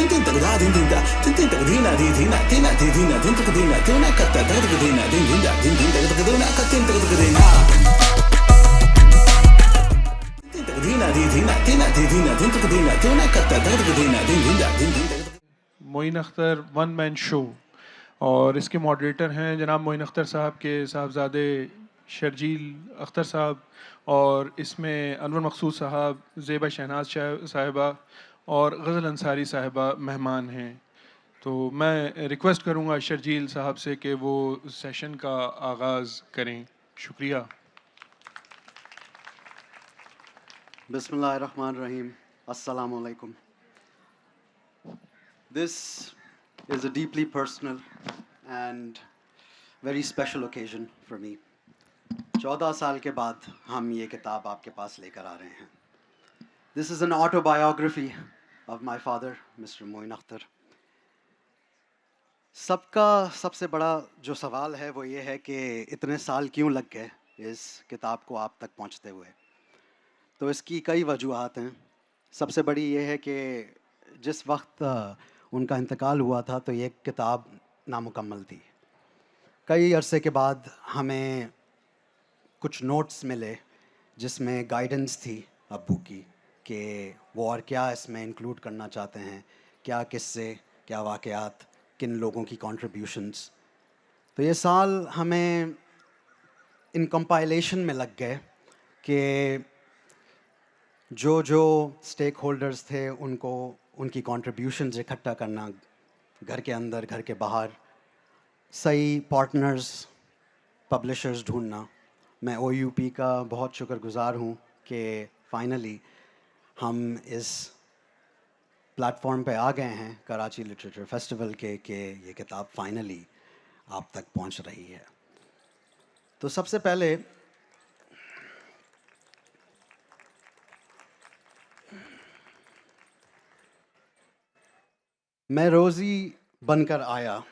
tin tin tak da din din da tin tin tak dina di dina dina di dina din tak dina tuna katta tak tak dina din din da din din tak tak dina katin tak tak dina tin tak dina di dina dina di dina din tak dina tuna katta tak tak dina din din da din din Moin Akhtar one man show और इसके moderator हैं जनाब मोइन अख्तर साहब के साहबजादे शर्जील अख्तर साहब और इसमें अनवर मकसूद साहब, ज़ेबा शहनाज साहिबा और गज़ल अंसारी साहिबा मेहमान हैं। तो मैं रिक्वेस्ट करूंगा शर्जील साहब से कि वो सेशन का आगाज़ करें। शुक्रिया। Bismillahirrahmanirrahim. Assalamu alaikum. This is a deeply personal and very special occasion for me. 14 साल के बाद हम ये किताब आपके पास लेकर आ रहे हैं. This is an autobiography of my father, Mr. Moin Akhtar. सबका सबसे बड़ा जो सवाल है वो ये है कि इतने साल क्यों लग गए इस किताब को आप तक पहुंचते हुए. तो इसकी कई वजूहात हैं. सबसे बड़ी ये है कि जिस वक्त उनका इंतकाल हुआ था तो ये किताब नामुकम्मल थी. कई अरसे के बाद हमें कुछ नोट्स मिले जिसमें गाइडेंस थी अब्बू की कि वो और क्या इसमें इंक्लूड करना चाहते हैं, क्या किस्से, क्या वाक़यात, किन लोगों की कॉन्ट्रीब्यूशंस. तो ये साल हमें इन कंपाइलेशन में लग गए कि जो स्टेक होल्डर्स थे उनको उनकी कॉन्ट्रीब्यूशंस इकट्ठा करना, घर के अंदर घर के बाहर, सही पार्टनर्स पब्लिशर्स ढूंढना. मैं OUP का बहुत शुक्रगुज़ार हूँ कि फाइनली हम इस प्लेटफॉर्म पे आ गए हैं कराची लिटरेचर फेस्टिवल के कि ये किताब फाइनली आप तक पहुँच रही है. तो सबसे पहले मैं रोज़ी बनकर आया,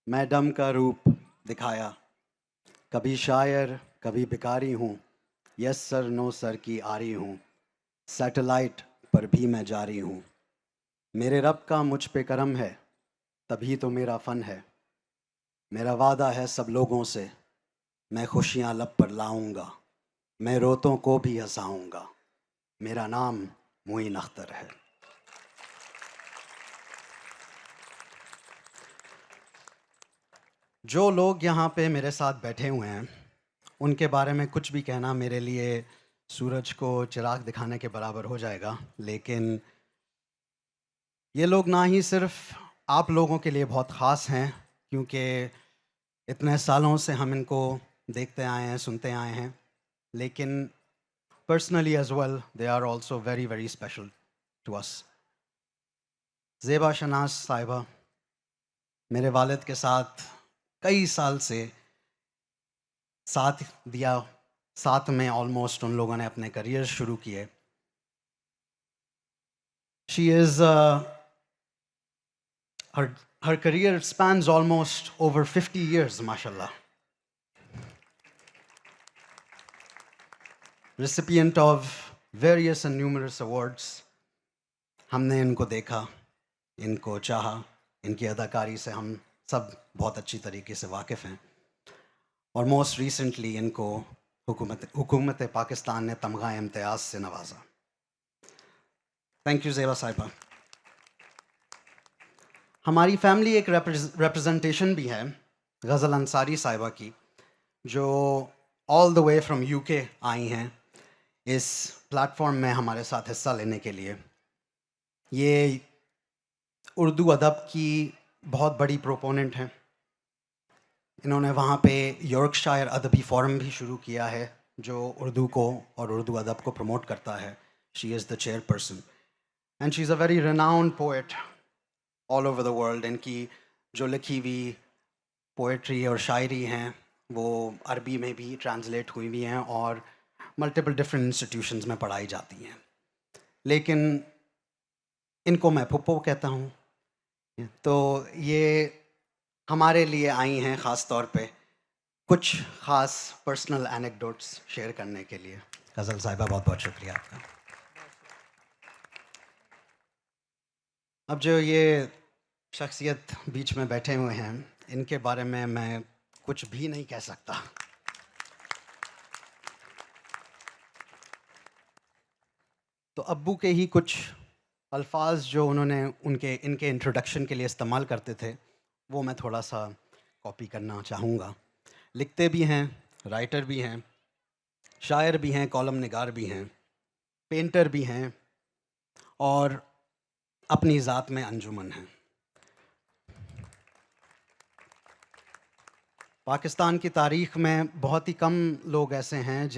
मैडम का रूप दिखाया, कभी शायर कभी भिखारी हूँ, यस सर नो सर की आरी हूँ, सैटेलाइट पर भी मैं जारी हूँ. मेरे रब का मुझ पे करम है, तभी तो मेरा फ़न है. मेरा वादा है सब लोगों से, मैं खुशियाँ लब पर लाऊंगा, मैं रोतों को भी हंसाऊंगा. मेरा नाम मोइन अख्तर है. जो लोग यहाँ पे मेरे साथ बैठे हुए हैं उनके बारे में कुछ भी कहना मेरे लिए सूरज को चिराग दिखाने के बराबर हो जाएगा. लेकिन ये लोग ना ही सिर्फ आप लोगों के लिए बहुत ख़ास हैं क्योंकि इतने सालों से हम इनको देखते आए हैं, सुनते आए हैं, लेकिन personally as well they are also very very special to us. Zeba Shahnaz साहिबा मेरे वालिद के साथ कई साल से साथ दिया, साथ में ऑलमोस्ट उन लोगों ने अपने करियर शुरू किए. She is her career spans almost over 50 years, mashallah. Recipient of various and numerous awards. हमने इनको देखा, इनको चाहा, इनकी अदाकारी से हम सब बहुत अच्छी तरीके से वाकिफ़ हैं. और मोस्ट रिसेंटली इनको हुकूमत पाकिस्तान ने तमगा इम्तियाज़ से नवाजा. थैंक यू ज़ेबा साहिबा. हमारी फैमिली एक रिप्रेजेंटेशन भी है गज़ल अंसारी साहिबा की, जो all the way from UK आई हैं इस प्लेटफॉर्म में हमारे साथ हिस्सा लेने के लिए. ये उर्दू अदब की बहुत बड़ी प्रोपोनेंट हैं. इन्होंने वहाँ पे यॉर्कशायर अदबी फोरम भी शुरू किया है जो उर्दू को और उर्दू अदब को प्रमोट करता है. She is the chairperson and she is a very renowned poet all over the world. इनकी जो लिखी हुई पोएट्री और शायरी हैं वो अरबी में भी ट्रांसलेट हुई हुई हैं और मल्टीपल डिफरेंट इंस्टीट्यूशंस में पढ़ाई जाती हैं. लेकिन इनको मैं पुप्पो कहता हूँ. तो ये हमारे लिए आई हैं ख़ास तौर पे कुछ ख़ास पर्सनल एनेक्डोट्स शेयर करने के लिए. गज़ल साहिबा बहुत बहुत शुक्रिया आपका. अब जो ये शख्सियत बीच में बैठे हुए हैं, इनके बारे में मैं कुछ भी नहीं कह सकता। तो अब्बू के ही कुछ अल्फाज जो उन्होंने इनके इंट्रोडक्शन के लिए इस्तेमाल करते थे, वो मैं थोड़ा सा कॉपी करना चाहूँगा। लिखते भी हैं, राइटर भी हैं, शायर भी हैं, कॉलम निगार भी हैं, पेंटर भी हैं और अपनी ज़ात में अंजुमन हैं। पाकिस्तान की तारीख़ में बहुत ही कम लोग ऐसे हैं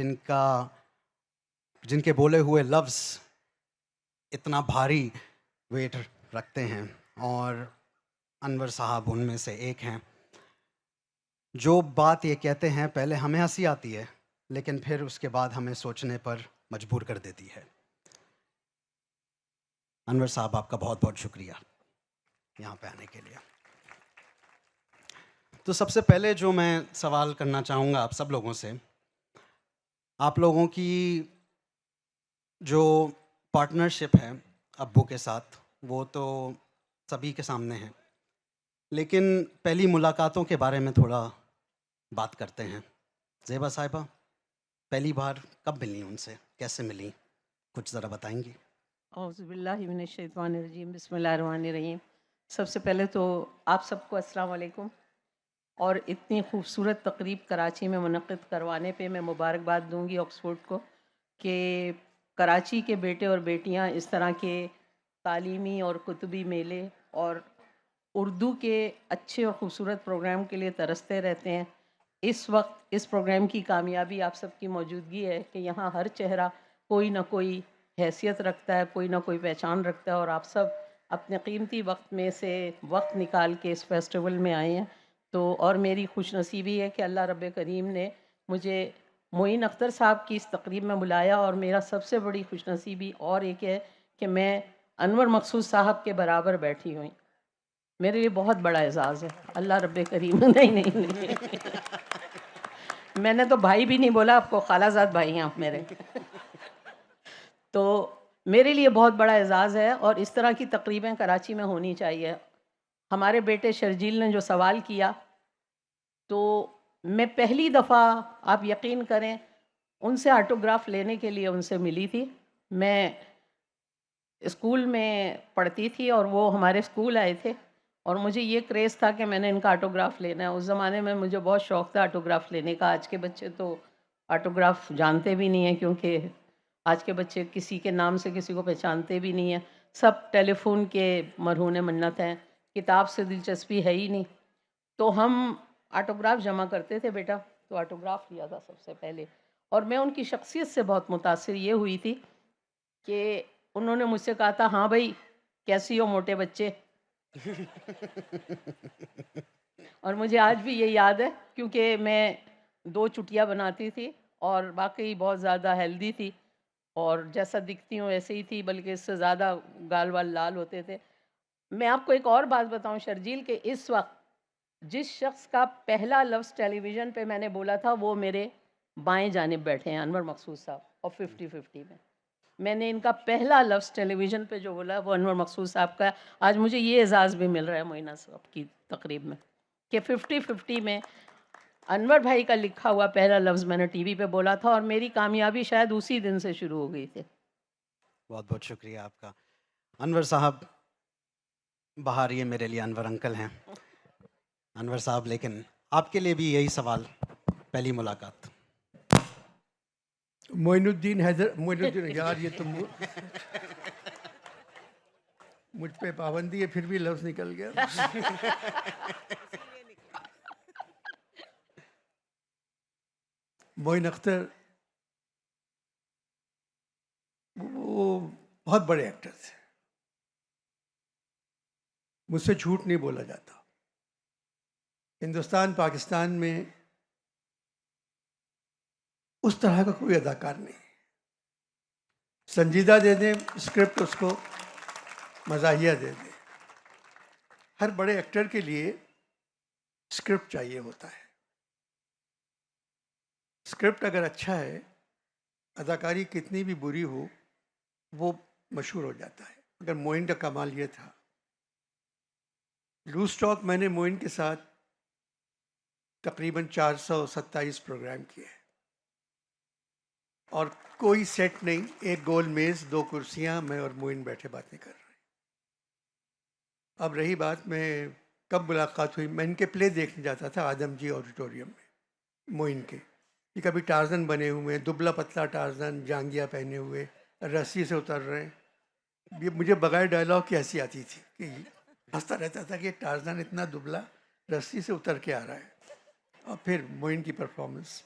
जिनके बोले हुए लफ्ज़ इतना भारी वेट रखते हैं, और अनवर साहब उनमें से एक हैं। जो बात ये कहते हैं, पहले हमें हंसी आती है, लेकिन फिर उसके बाद हमें सोचने पर मजबूर कर देती है। अनवर साहब, आपका बहुत बहुत शुक्रिया यहाँ पे आने के लिए। तो सबसे पहले जो मैं सवाल करना चाहूँगा आप सब लोगों से, आप लोगों की जो पार्टनरशिप है अब्बू के साथ, वो तो सभी के सामने है, लेकिन पहली मुलाकातों के बारे में थोड़ा बात करते हैं। ज़ेबा साहिबा, पहली बार कब मिली उनसे, कैसे मिली, कुछ ज़रा बताएंगी? औज़ुबिल्लाहिमिनश्शैतानिर्रजीम, बिस्मिल्लाहिर्रहमानिर्रहीम। सबसे पहले तो आप सबको अस्सलाम वालेकुम, और इतनी खूबसूरत तकरीब कराची में मुनक़्क़िद करवाने पे मैं मुबारकबाद दूंगी ऑक्सफोर्ड को कि कराची के बेटे और बेटियां इस तरह के तालीमी और कुतुबी मेले और उर्दू के अच्छे और ख़ूबसूरत प्रोग्राम के लिए तरसते रहते हैं। इस वक्त इस प्रोग्राम की कामयाबी आप सबकी मौजूदगी है कि यहाँ हर चेहरा कोई ना कोई हैसियत रखता है, कोई ना कोई पहचान रखता है, और आप सब अपने कीमती वक्त में से वक्त निकाल के इस फेस्टिवल में आए हैं। तो और मेरी खुशनसीबी है कि अल्लाह रब्बे करीम ने मुझे मोइन अख्तर साहब की इस तकरीब में बुलाया, और मेरा सबसे बड़ी खुशनसीबी और एक है कि मैं अनवर मकसूद साहब के बराबर बैठी हुई। मेरे लिए बहुत बड़ा एजाज़ है। अल्लाह रब्बे करीम नहीं नहीं नहीं मैंने तो भाई भी नहीं बोला आपको, खालाजाद भाई हैं आप मेरे। तो मेरे लिए बहुत बड़ा एजाज़ है, और इस तरह की तकरीबें कराची में होनी चाहिए। हमारे बेटे शर्जील ने जो सवाल किया, तो मैं पहली दफ़ा, आप यकीन करें, उनसे ऑटोग्राफ लेने के लिए उनसे मिली थी। मैं स्कूल में पढ़ती थी और वो हमारे स्कूल आए थे, और मुझे ये क्रेज़ था कि मैंने इनका ऑटोग्राफ लेना है। उस ज़माने में मुझे बहुत शौक़ था ऑटोग्राफ लेने का। आज के बच्चे तो ऑटोग्राफ जानते भी नहीं हैं, क्योंकि आज के बच्चे किसी के नाम से किसी को पहचानते भी नहीं हैं। सब टेलीफोन के मरहून मन्नत हैं, किताब से दिलचस्पी है ही नहीं। तो हम ऑटोग्राफ जमा करते थे बेटा, तो ऑटोग्राफ लिया था सबसे पहले। और मैं उनकी शख्सियत से बहुत मुतासिर ये हुई थी कि उन्होंने मुझसे कहा था, हाँ भाई कैसी हो मोटे बच्चे। और मुझे आज भी ये याद है, क्योंकि मैं 2 चुटिया बनाती थी और वाकई बहुत ज़्यादा हेल्दी थी, और जैसा दिखती हूँ वैसे ही थी, बल्कि इससे ज़्यादा गाल वाल लाल होते थे। मैं आपको एक और बात बताऊँ शर्जील, के इस वक्त जिस शख्स का पहला लफ्ज़ टेलीविज़न पे मैंने बोला था, वो मेरे बाएं जानिब बैठे हैं, अनवर मकसूद साहब। और 50-50 में मैंने इनका पहला लफ्ज़ टेलीविज़न पे जो बोला, वो अनवर मकसूद साहब का। आज मुझे ये एजाज़ भी मिल रहा है मोइना साहब की तकरीब में कि 50-50 में अनवर भाई का लिखा हुआ पहला लफ्ज़ मैंने टीवी पे बोला था, और मेरी कामयाबी शायद उसी दिन से शुरू हो गई थी। बहुत बहुत शुक्रिया आपका। अनवर साहब, बाहर ये मेरे लिए अनवर अंकल हैं। अनवर साहब, लेकिन आपके लिए भी यही सवाल, पहली मुलाकात। मोइनुद्दीन यार, ये तो मुझ पे पाबंदी है, फिर भी लफ्ज़ निकल गया। मोइन अख्तर वो बहुत बड़े एक्टर थे, मुझसे झूठ नहीं बोला जाता। हिंदुस्तान पाकिस्तान में उस तरह का कोई अदाकार नहीं। संजीदा दे दें स्क्रिप्ट, उसको मज़ाहिया दे दें। हर बड़े एक्टर के लिए स्क्रिप्ट चाहिए होता है। स्क्रिप्ट अगर अच्छा है, अदाकारी कितनी भी बुरी हो, वो मशहूर हो जाता है। अगर मोइन का कमाल ये था लूज टॉक मैंने मोइन के साथ तकरीबन 427 प्रोग्राम किए और कोई सेट नहीं, एक गोल मेज़, 2 कुर्सियां, मैं और मोइन बैठे बातें कर रहे हैं। अब रही बात, मैं कब मुलाकात हुई, मैं इनके प्ले देखने जाता था आदम जी ऑडिटोरियम में मोइन के। ये कभी टार्जन बने हुए, दुबला पतला टार्जन, जांगिया पहने हुए, रस्सी से उतर रहे हैं। ये मुझे बगैर डायलॉग की हंसी आती थी कि हंसता रहता था कि टार्जन इतना दुबला रस्सी से उतर के आ रहा है। और फिर मोइन की परफॉर्मेंस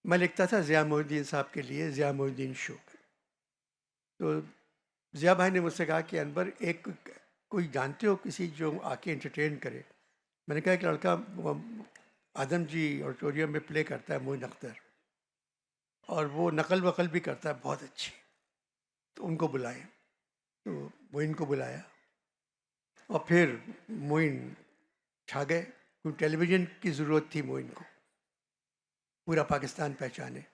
मैं लिखता था ज़िया मोहिउद्दीन साहब के लिए, ज़िया मोहिउद्दीन शो। तो ज़िया भाई ने मुझसे कहा कि अनवर, एक कोई जानते हो किसी जो आके एंटरटेन करे? मैंने कहा एक लड़का आदम जी ऑडिटोरियम में प्ले करता है, मोइन अख्तर, और वो नकल वकल भी करता है बहुत अच्छी, तो उनको बुलाएं। तो मोइन को बुलाया और फिर मोइन छा गए, क्योंकि टेलीविज़न की ज़रूरत थी मोइन को, पूरा पाकिस्तान पहचाने।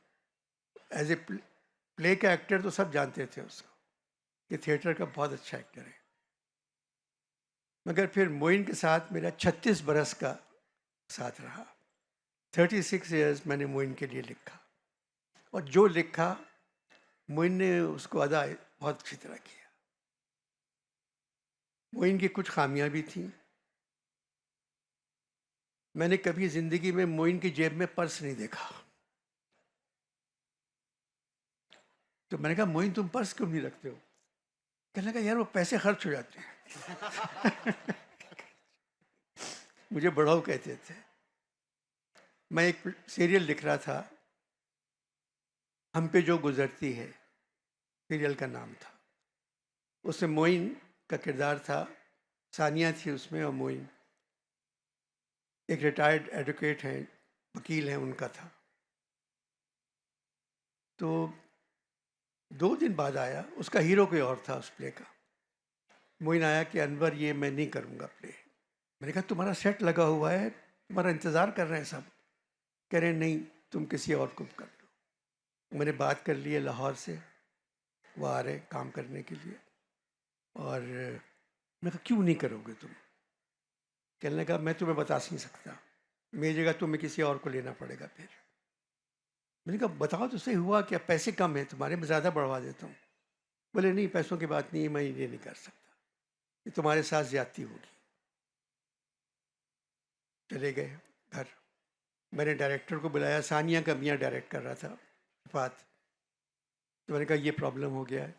एज ए प्ले का एक्टर तो सब जानते थे उसको कि थिएटर का बहुत अच्छा एक्टर है। मगर फिर मोइन के साथ मेरा 36 बरस का साथ रहा। 36 इयर्स मैंने मोइन के लिए लिखा, और जो लिखा मोइन ने उसको अदा बहुत अच्छी तरह किया। मोइन की कुछ खामियां भी थी। मैंने कभी ज़िंदगी में मोइन की जेब में पर्स नहीं देखा। तो मैंने कहा मोइन, तुम पर्स क्यों नहीं रखते हो? कहने लगा यार वो पैसे खर्च हो जाते हैं। मुझे बड़ाऊ कहते थे। मैं एक सीरियल लिख रहा था, हम पे जो गुजरती है, सीरियल का नाम था। उसमें मोइन का किरदार था, सानिया थी उसमें, और मोइन एक रिटायर्ड एडवोकेट हैं, वकील हैं, उनका था। तो 2 दिन बाद आया, उसका हीरो कोई और था उस प्ले का। मोइन आया कि अनवर, ये मैं नहीं करूँगा प्ले। मैंने कहा तुम्हारा सेट लगा हुआ है, तुम्हारा इंतज़ार कर रहे हैं सब। कह रहे नहीं, तुम किसी और को कर लो। मैंने बात कर ली है लाहौर से, वो आ रहे काम करने के लिए, और मैंने कहा क्यों नहीं करोगे तुम? कहने लगा मैं तुम्हें बता नहीं सकता, मेरी जगह तुम्हें किसी और को लेना पड़ेगा। फिर मैंने कहा बताओ तो सही, हुआ क्या? पैसे कम है तुम्हारे, मैं ज़्यादा बढ़वा देता हूँ। बोले नहीं, पैसों की बात नहीं है, मैं ये नहीं कर सकता, ये तुम्हारे साथ ज़्यादती होगी। चले गए घर। मैंने डायरेक्टर को बुलाया, सानिया का मियाँ डायरेक्ट कर रहा था बात। तो मैंने कहा ये प्रॉब्लम हो गया है।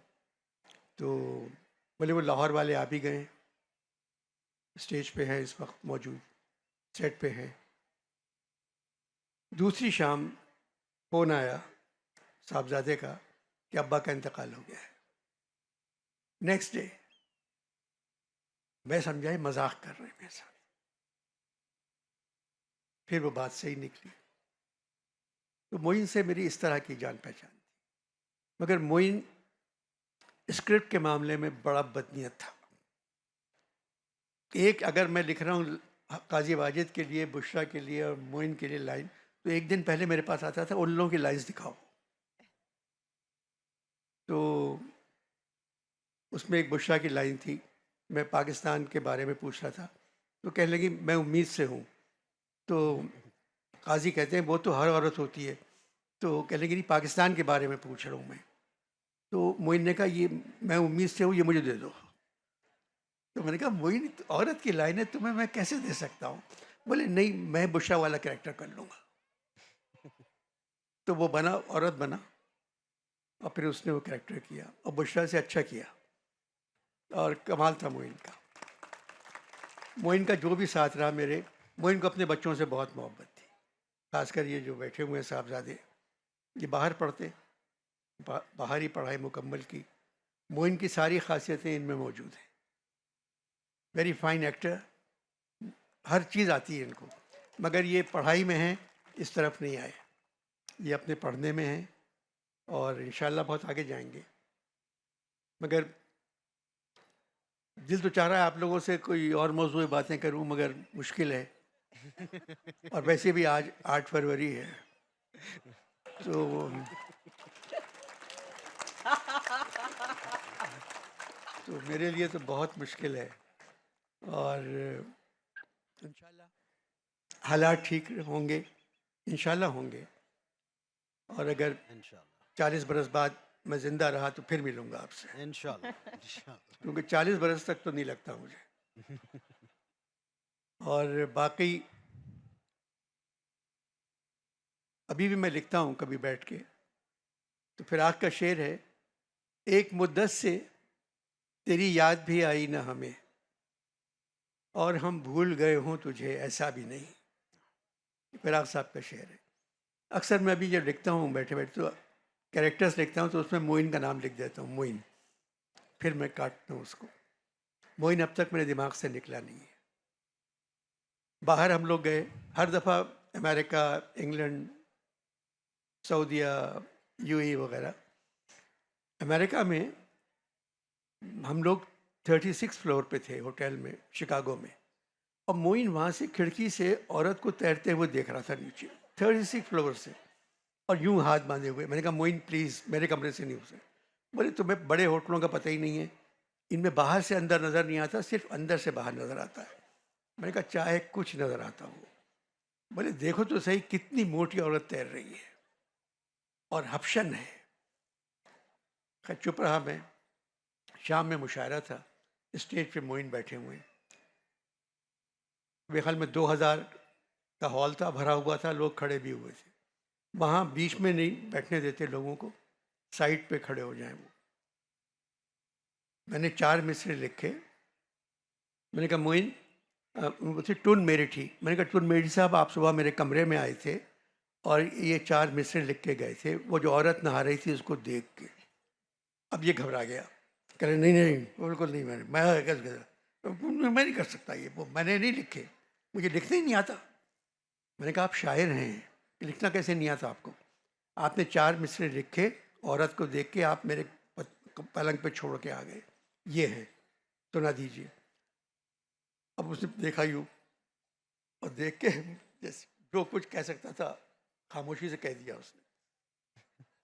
तो बोले वो लाहौर वाले आ भी गए, स्टेज पे हैं इस वक्त मौजूद, सेट पे हैं। दूसरी शाम फ़ोन आया साहबजादे का कि अब्बा का इंतकाल हो गया है। नेक्स्ट डे मैं समझा ये मजाक कर रहे हैं मेरे साथ। फिर वो बात सही निकली। तो मोइन से मेरी इस तरह की जान पहचान थी। मगर मोइन स्क्रिप्ट के मामले में बड़ा बदनीयत था। एक अगर मैं लिख रहा हूँ काजी वाजिद के लिए, बुशरा के लिए और मोइन के लिए लाइन, तो एक दिन पहले मेरे पास आता था, उन लोगों की लाइन्स दिखाओ। तो उसमें एक बुशरा की लाइन थी, मैं पाकिस्तान के बारे में पूछ रहा था, तो कहने लगी मैं उम्मीद से हूँ। तो काजी कहते हैं वो तो हर औरत होती है। तो कहने लगी नहीं, पाकिस्तान के बारे में पूछ रहा हूँ मैं। तो मोइन ने कहा ये मैं उम्मीद से हूँ, ये मुझे दे दो। तो मैंने कहा मोइन, औरत की लाइन है, तुम्हें मैं कैसे दे सकता हूँ? बोले नहीं, मैं बुशरा वाला कैरेक्टर कर लूँगा। तो वो बना, औरत बना, और फिर उसने वो कैरेक्टर किया और बुशरा से अच्छा किया, और कमाल था मोइन का। मोइन का जो भी साथ रहा मेरे, मोइन को अपने बच्चों से बहुत मोहब्बत थी। खासकर ये जो बैठे हुए हैं साहबजादे, ये बाहर पढ़ते, बाहर ही पढ़ाई मुकम्मल की। मोइन की सारी खासियतें इनमें मौजूद हैं। वेरी फाइन एक्टर, हर चीज़ आती है इनको, मगर ये पढ़ाई में हैं, इस तरफ नहीं आए। ये अपने पढ़ने में हैं और इंशाल्लाह बहुत आगे जाएंगे। मगर दिल तो चाह रहा है आप लोगों से कोई और मौजूद बातें करूं, मगर मुश्किल है। और वैसे भी आज 8 फरवरी है, तो मेरे लिए तो बहुत मुश्किल है। और इंशाल्लाह हालात ठीक होंगे, इंशाल्लाह होंगे। और अगर इंशाल्लाह 40 बरस बाद मैं ज़िंदा रहा तो फिर मिलूँगा आपसे, इंशाल्लाह इंशाल्लाह। क्योंकि 40 बरस तक तो नहीं लगता मुझे। और बाकी अभी भी मैं लिखता हूँ कभी बैठ के, तो फिराक का शेर है, एक मुद्दत से तेरी याद भी आई ना हमें, और हम भूल गए हों तुझे ऐसा भी नहीं। फिराक साहब का शेर है। अक्सर मैं अभी जब लिखता हूँ बैठे बैठे तो कैरेक्टर्स लिखता हूँ तो उसमें मोइन का नाम लिख देता हूँ, मोइन, फिर मैं काटता हूँ उसको। मोइन अब तक मेरे दिमाग से निकला नहीं है। बाहर हम लोग गए, हर दफ़ा अमेरिका, इंग्लैंड, सऊदीया, यूएई वगैरह। अमेरिका में हम लोग 36 फ्लोर पे थे होटल में शिकागो में, और मोइन वहाँ से खिड़की से औरत को तैरते हुए देख रहा था नीचे 36 फ्लोर से, और यूं हाथ बांधे हुए। मैंने कहा मोइन प्लीज़ मेरे कमरे से नहीं उसे। बोले तुम्हें बड़े होटलों का पता ही नहीं है, इनमें बाहर से अंदर नज़र नहीं आता, सिर्फ अंदर से बाहर नज़र आता है। मैंने कहा चाहे कुछ नज़र आता हो। बोले देखो तो सही कितनी मोटी औरत तैर रही है और हब्शन है। खैर चुप रहा मैं। शाम में मुशायरा था, स्टेज पे मोइन बैठे हुए हैं। मेरे ख्याल में 2000 का हॉल था, भरा हुआ था, लोग खड़े भी हुए थे। वहाँ बीच में नहीं बैठने देते लोगों को, साइड पे खड़े हो जाएं वो। मैंने 4 मिसरे लिखे। मैंने कहा मोइन, मुझसे टुन मेरी थी। मैंने कहा टुन मेरी साहब आप सुबह मेरे कमरे में आए थे और ये 4 मिसरे लिख के गए थे, वो जो औरत नहा रही थी उसको देख के। अब ये घबरा गया, कह रहे नहीं नहीं बिल्कुल नहीं, मैं नहीं कर सकता ये, वो मैंने नहीं लिखे, मुझे लिखना ही नहीं आता। मैंने कहा आप शायर हैं, लिखना कैसे नहीं आता आपको? आपने 4 मिसरे लिखे, औरत को देख के आप मेरे पलंग पे छोड़ के आ गए, ये है, सुना दीजिए। अब उसने देखा यूँ और देख के जैसे जो कुछ कह सकता था खामोशी से कह दिया उसने।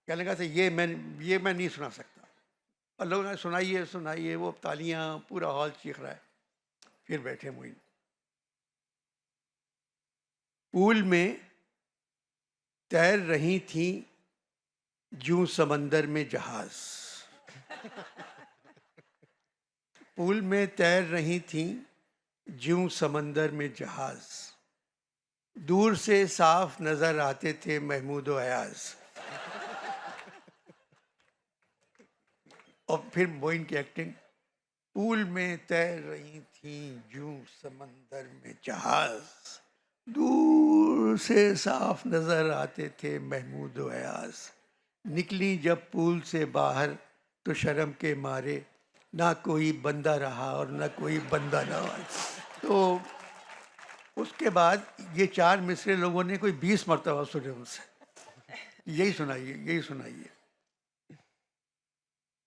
कहने लगा था ये मैं नहीं सुना सकता। और लोगों ने सुनाइए सुनाइए, वो तालियां, पूरा हॉल चीख रहा है। फिर बैठे मोइन। पूल में तैर रही थी जूं समंदर में जहाज। पूल में तैर रही थी जूं समंदर में जहाज, दूर से साफ नजर आते थे महमूद व अयाज। और फिर मोइन की एक्टिंग, पूल में तैर रही थी जूं समंदर में जहाज, दूर से साफ नजर आते थे महमूद व अयाज। निकली जब पूल से बाहर तो शर्म के मारे ना कोई बंदा रहा और ना कोई बंदा न आया। तो उसके बाद ये 4 मिसरे लोगों ने कोई 20 मरतबा सुने उनसे, यही सुनाइए यही सुनाइए।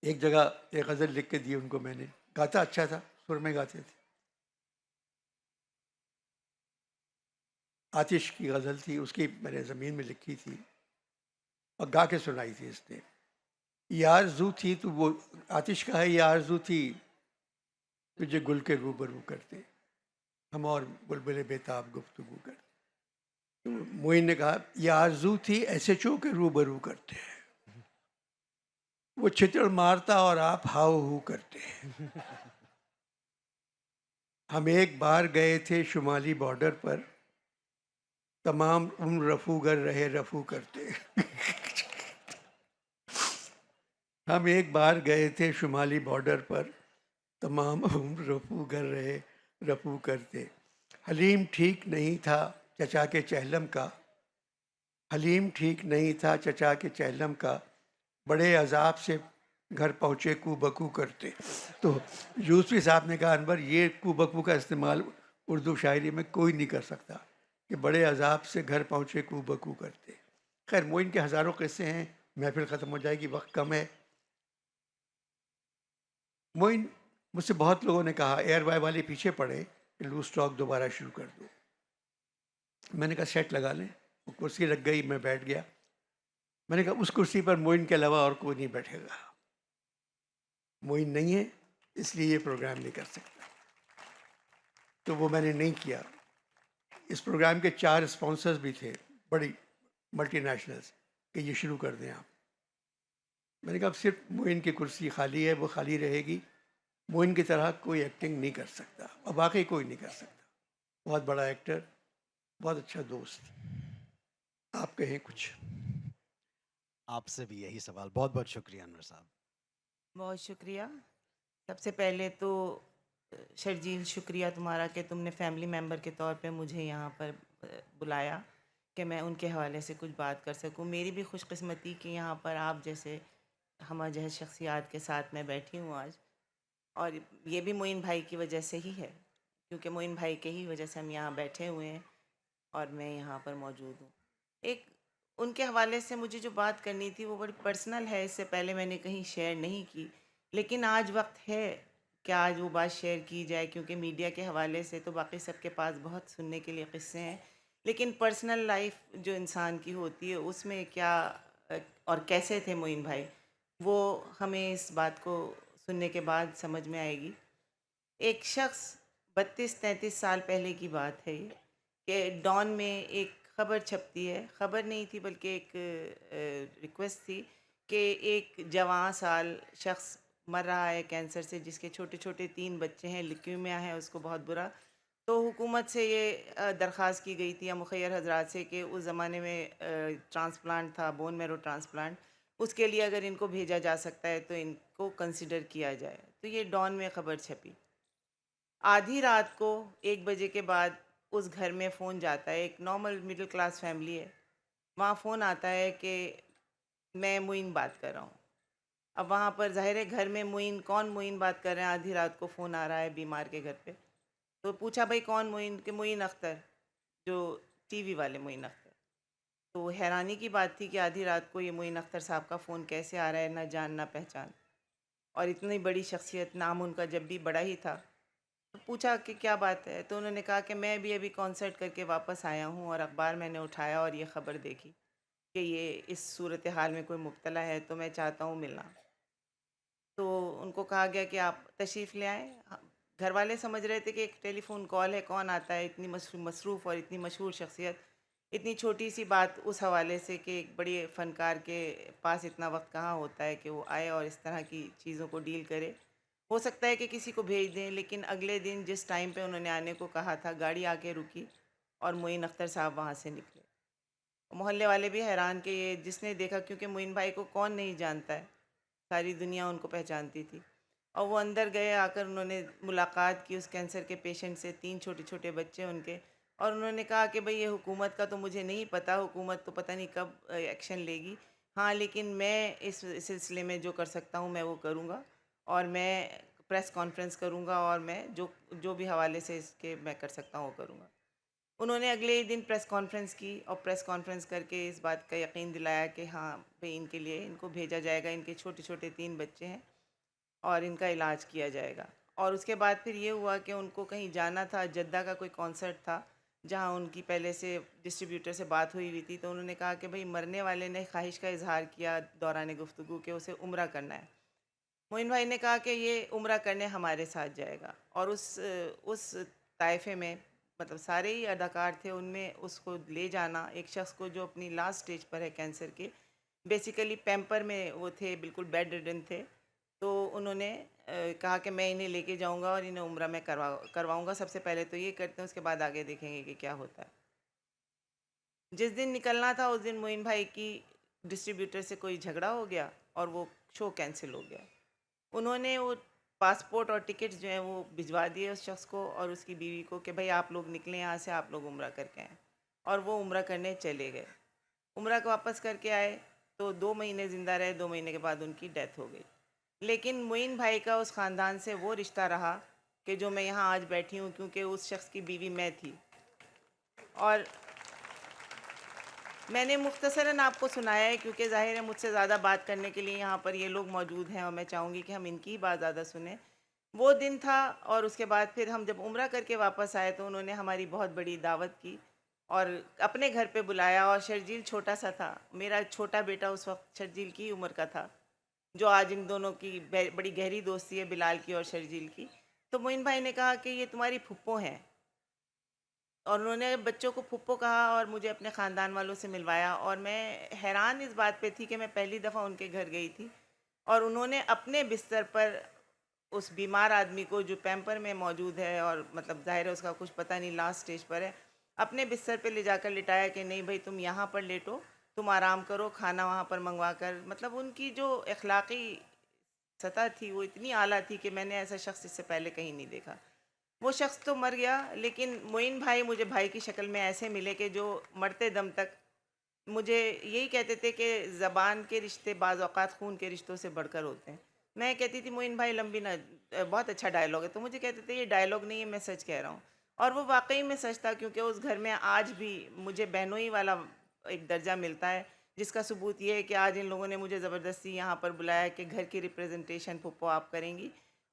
एक जगह एक गज़ल लिख के दी उनको मैंने, गाता अच्छा था, सुर में गाते थे। आतिश की गज़ल थी, उसकी मैंने ज़मीन में लिखी थी और गा के सुनाई थी इसने। ये आरज़ू थी तो वो आतिश का है, ये आरज़ू थी तुझे गुल के रूबरू करते, हम और बुलबुले बेताब गुफ्तगू करते। तो मोइन ने कहा ये आरज़ू थी ऐसे चो के रूबरू करते हैं, वो छितड़ मारता और आप हाउ हू करते हैं। हम एक बार गए थे शुमाली बॉर्डर पर, तमाम उम्र रफूगर रहे रफू करते। हम एक बार गए थे शुमाली बॉर्डर पर, तमाम उम्र रफूगर रहे रफू करते। हलीम ठीक नहीं था चचा के चहलम का, हलीम ठीक नहीं था चचा के चहलम का, बड़े अजाब से घर पहुँचे कू बकू करते। तो यूसुफी साहब ने कहा अनवर ये कू बकू का इस्तेमाल उर्दू शायरी में कोई नहीं कर सकता, कि बड़े अजाब से घर पहुँचे कू बकू करते। खैर मोइन के हज़ारों किस्से हैं, महफिल ख़त्म हो जाएगी, वक्त कम है। मोइन, मुझसे बहुत लोगों ने कहा एयर वाई वाले पीछे पड़े कि लूज स्टॉक दोबारा शुरू कर दो। मैंने कहा सेट लगा लें, वो कुर्सी लग गई, मैं बैठ गया। मैंने कहा उस कुर्सी पर मोइन के अलावा और कोई नहीं बैठेगा, मोइन नहीं है इसलिए ये प्रोग्राम नहीं कर सकता। तो वो मैंने नहीं किया। इस प्रोग्राम के 4 स्पॉन्सर्स भी थे, बड़ी मल्टीनेशनल्स, कि ये शुरू कर दें आप। मैंने कहा अब सिर्फ मोइन की कुर्सी खाली है, वो खाली रहेगी। मोइन की तरह कोई एक्टिंग नहीं कर सकता, और वाकई कोई नहीं कर सकता। बहुत बड़ा एक्टर, बहुत अच्छा दोस्त। आप कहें कुछ। आपसे भी यही सवाल। बहुत बहुत शुक्रिया अनवर साहब। बहुत शुक्रिया। सबसे पहले तो शर्जील, शुक्रिया तुम्हारा कि तुमने फैमिली मेम्बर के तौर पे मुझे यहाँ पर बुलाया कि मैं उनके हवाले से कुछ बात कर सकूँ। मेरी भी खुशकिस्मती कि यहाँ पर आप जैसे हम जैसे शख्सियात के साथ मैं बैठी हूँ आज, और ये भी मोइन भाई की वजह से ही है, क्योंकि मोइन भाई के ही वजह से हम यहाँ बैठे हुए हैं और मैं यहाँ पर मौजूद हूँ। एक उनके हवाले से मुझे जो बात करनी थी वो बड़ी पर्सनल है, इससे पहले मैंने कहीं शेयर नहीं की, लेकिन आज वक्त है कि आज वो बात शेयर की जाए, क्योंकि मीडिया के हवाले से तो बाकी सबके पास बहुत सुनने के लिए किस्से हैं, लेकिन पर्सनल लाइफ जो इंसान की होती है उसमें क्या और कैसे थे मोइन भाई, वो हमें इस बात को सुनने के बाद समझ में आएगी। एक शख्स 32-33 साल पहले की बात है ये, कि डॉन में एक ख़बर छपती है, ख़बर नहीं थी बल्कि एक रिक्वेस्ट थी कि एक जवान साल शख्स मर रहा है कैंसर से, जिसके छोटे छोटे 3 बच्चे हैं, ल्यूकीमिया है उसको बहुत बुरा। तो हुकूमत से ये दरख्वास्त की गई थी या मुखैर हजरात से कि उस ज़माने में ट्रांसप्लांट था, बोन मैरो ट्रांसप्लांट, उसके लिए अगर इनको भेजा जा सकता है तो इनको कंसिडर किया जाए। तो ये डॉन में ख़बर छपी। आधी रात को 1 बजे के बाद उस घर में फ़ोन जाता है, एक नॉर्मल मिडिल क्लास फैमिली है, वहाँ फ़ोन आता है कि मैं मुइन बात कर रहा हूँ। अब वहाँ पर ज़ाहिर है घर में मुइन, कौन मुइन बात कर रहे हैं, आधी रात को फ़ोन आ रहा है बीमार के घर पे। तो पूछा भाई कौन मुइन, कि मुइन अख्तर, जो टीवी वाले मुइन अख्तर। तो हैरानी की बात थी कि आधी रात को ये मुइन अख्तर साहब का फ़ोन कैसे आ रहा है, ना जान ना पहचान, और इतनी बड़ी शख्सियत, नाम उनका जब भी बड़ा ही था। तो पूछा कि क्या बात है, तो उन्होंने कहा कि मैं भी अभी कॉन्सर्ट करके वापस आया हूँ और अखबार मैंने उठाया और ये ख़बर देखी कि ये इस सूरत हाल में कोई मुब्तला है, तो मैं चाहता हूँ मिलना। तो उनको कहा गया कि आप तशरीफ़ ले आएँ। घर वाले समझ रहे थे कि एक टेलीफोन कॉल है, कौन आता है, इतनी मसरूफ़ और इतनी मशहूर शख्सियत, इतनी छोटी सी बात उस हवाले से कि एक बड़े फ़नकार के पास इतना वक्त कहाँ होता है कि वो आए और इस तरह की चीज़ों को डील करे। हो सकता है कि किसी को भेज दें, लेकिन अगले दिन जिस टाइम पे उन्होंने आने को कहा था, गाड़ी आके रुकी और मोइन अख्तर साहब वहाँ से निकले। मोहल्ले वाले भी हैरान कि ये जिसने देखा, क्योंकि मोइन भाई को कौन नहीं जानता है, सारी दुनिया उनको पहचानती थी। और वो अंदर गए, आकर उन्होंने मुलाकात की उस कैंसर के पेशेंट से, 3 छोटे छोटे बच्चे उनके, और उन्होंने कहा कि भाई ये हुकूमत का तो मुझे नहीं पता, हुकूमत तो पता नहीं कब एक्शन लेगी, हाँ लेकिन मैं इस सिलसिले में जो कर सकता हूँ मैं वो करूँगा, और मैं प्रेस कॉन्फ्रेंस करूँगा, और मैं जो जो भी हवाले से इसके मैं कर सकता हूँ वो करूँगा। उन्होंने अगले ही दिन प्रेस कॉन्फ्रेंस की और प्रेस कॉन्फ्रेंस करके इस बात का यकीन दिलाया कि हाँ भाई इनके लिए इनको भेजा जाएगा, इनके छोटे छोटे 3 बच्चे हैं और इनका इलाज किया जाएगा। और उसके बाद फिर ये हुआ कि उनको कहीं जाना था, जद्दा का कोई कॉन्सर्ट था जहाँ उनकी पहले से डिस्ट्रीब्यूटर से बात हुई थी। तो उन्होंने कहा कि भाई मरने वाले ने ख्वाहिश का इजहार किया दौरान गुफ्तगू के उसे उम्रा करना है। मोइन भाई ने कहा कि ये उम्रा करने हमारे साथ जाएगा, और उस ताइफे में मतलब सारे ही अदाकार थे, उनमें उसको ले जाना, एक शख्स को जो अपनी लास्ट स्टेज पर है कैंसर के, बेसिकली पैम्पर में वो थे, बिल्कुल बेड रिडन थे। तो उन्होंने कहा कि मैं इन्हें लेके जाऊंगा और इन्हें उम्रा में करवाऊंगा, सबसे पहले तो ये करते हैं, उसके बाद आगे देखेंगे कि क्या होता है। जिस दिन निकलना था उस दिन मोइन भाई की डिस्ट्रीब्यूटर से कोई झगड़ा हो गया और वो शो कैंसिल हो गया। उन्होंने वो पासपोर्ट और टिकट्स जो हैं वो भिजवा दिए उस शख्स को और उसकी बीवी को कि भाई आप लोग निकलें यहाँ से, आप लोग उम्रा करके आएँ, और वो उम्रा करने चले गए। उम्रा को वापस करके आए तो 2 महीने ज़िंदा रहे, 2 महीने के बाद उनकी डेथ हो गई। लेकिन मोइन भाई का उस ख़ानदान से वो रिश्ता रहा कि जो मैं यहाँ आज बैठी हूँ, क्योंकि उस शख्स की बीवी मैं थी। और मैंने मुख्तसरन आपको सुनाया है क्योंकि ज़ाहिर है मुझसे ज़्यादा बात करने के लिए यहाँ पर ये लोग मौजूद हैं और मैं चाहूँगी कि हम इनकी ही बात ज़्यादा सुने। वो दिन था और उसके बाद फिर हम जब उम्रा करके वापस आए तो उन्होंने हमारी बहुत बड़ी दावत की और अपने घर पे बुलाया। और शर्जील छोटा सा था, मेरा छोटा बेटा उस वक्त शर्जील की उम्र का था, जो आज इन दोनों की बड़ी गहरी दोस्ती है, बिलाल की और शर्जील की। तो मोइन भाई ने कहा कि ये तुम्हारी फुप्पो हैं, और उन्होंने बच्चों को फुप्पो कहा और मुझे अपने ख़ानदान वालों से मिलवाया। और मैं हैरान इस बात पे थी कि मैं पहली दफ़ा उनके घर गई थी और उन्होंने अपने बिस्तर पर उस बीमार आदमी को जो पैम्पर में मौजूद है और मतलब ज़ाहिर है उसका कुछ पता नहीं लास्ट स्टेज पर है, अपने बिस्तर पे ले जाकर लिटाया कि नहीं भाई तुम यहाँ पर लेटो, तुम आराम करो, खाना वहाँ पर मंगवा कर। मतलब उनकी जो अखलाक़ी सतह थी वो इतनी आला थी कि मैंने ऐसा शख्स इससे पहले कहीं नहीं देखा। वो शख्स तो मर गया, लेकिन मोइन भाई मुझे भाई की शक्ल में ऐसे मिले कि जो मरते दम तक मुझे यही कहते थे कि ज़बान के रिश्ते बाज़ औक़ात खून के रिश्तों से बढ़कर होते हैं। मैं कहती थी मोइन भाई लंबी ना बहुत अच्छा डायलॉग है, तो मुझे कहते थे ये डायलॉग नहीं है, मैं सच कह रहा हूँ। और वो वाकई में सच था, क्योंकि उस घर में आज भी मुझे बहनोई वाला एक दर्जा मिलता है, जिसका सबूत ये है कि आज इन लोगों ने मुझे ज़बरदस्ती यहाँ पर बुलाया कि घर की रिप्रेजेंटेशन फुप्पो आप करेंगी।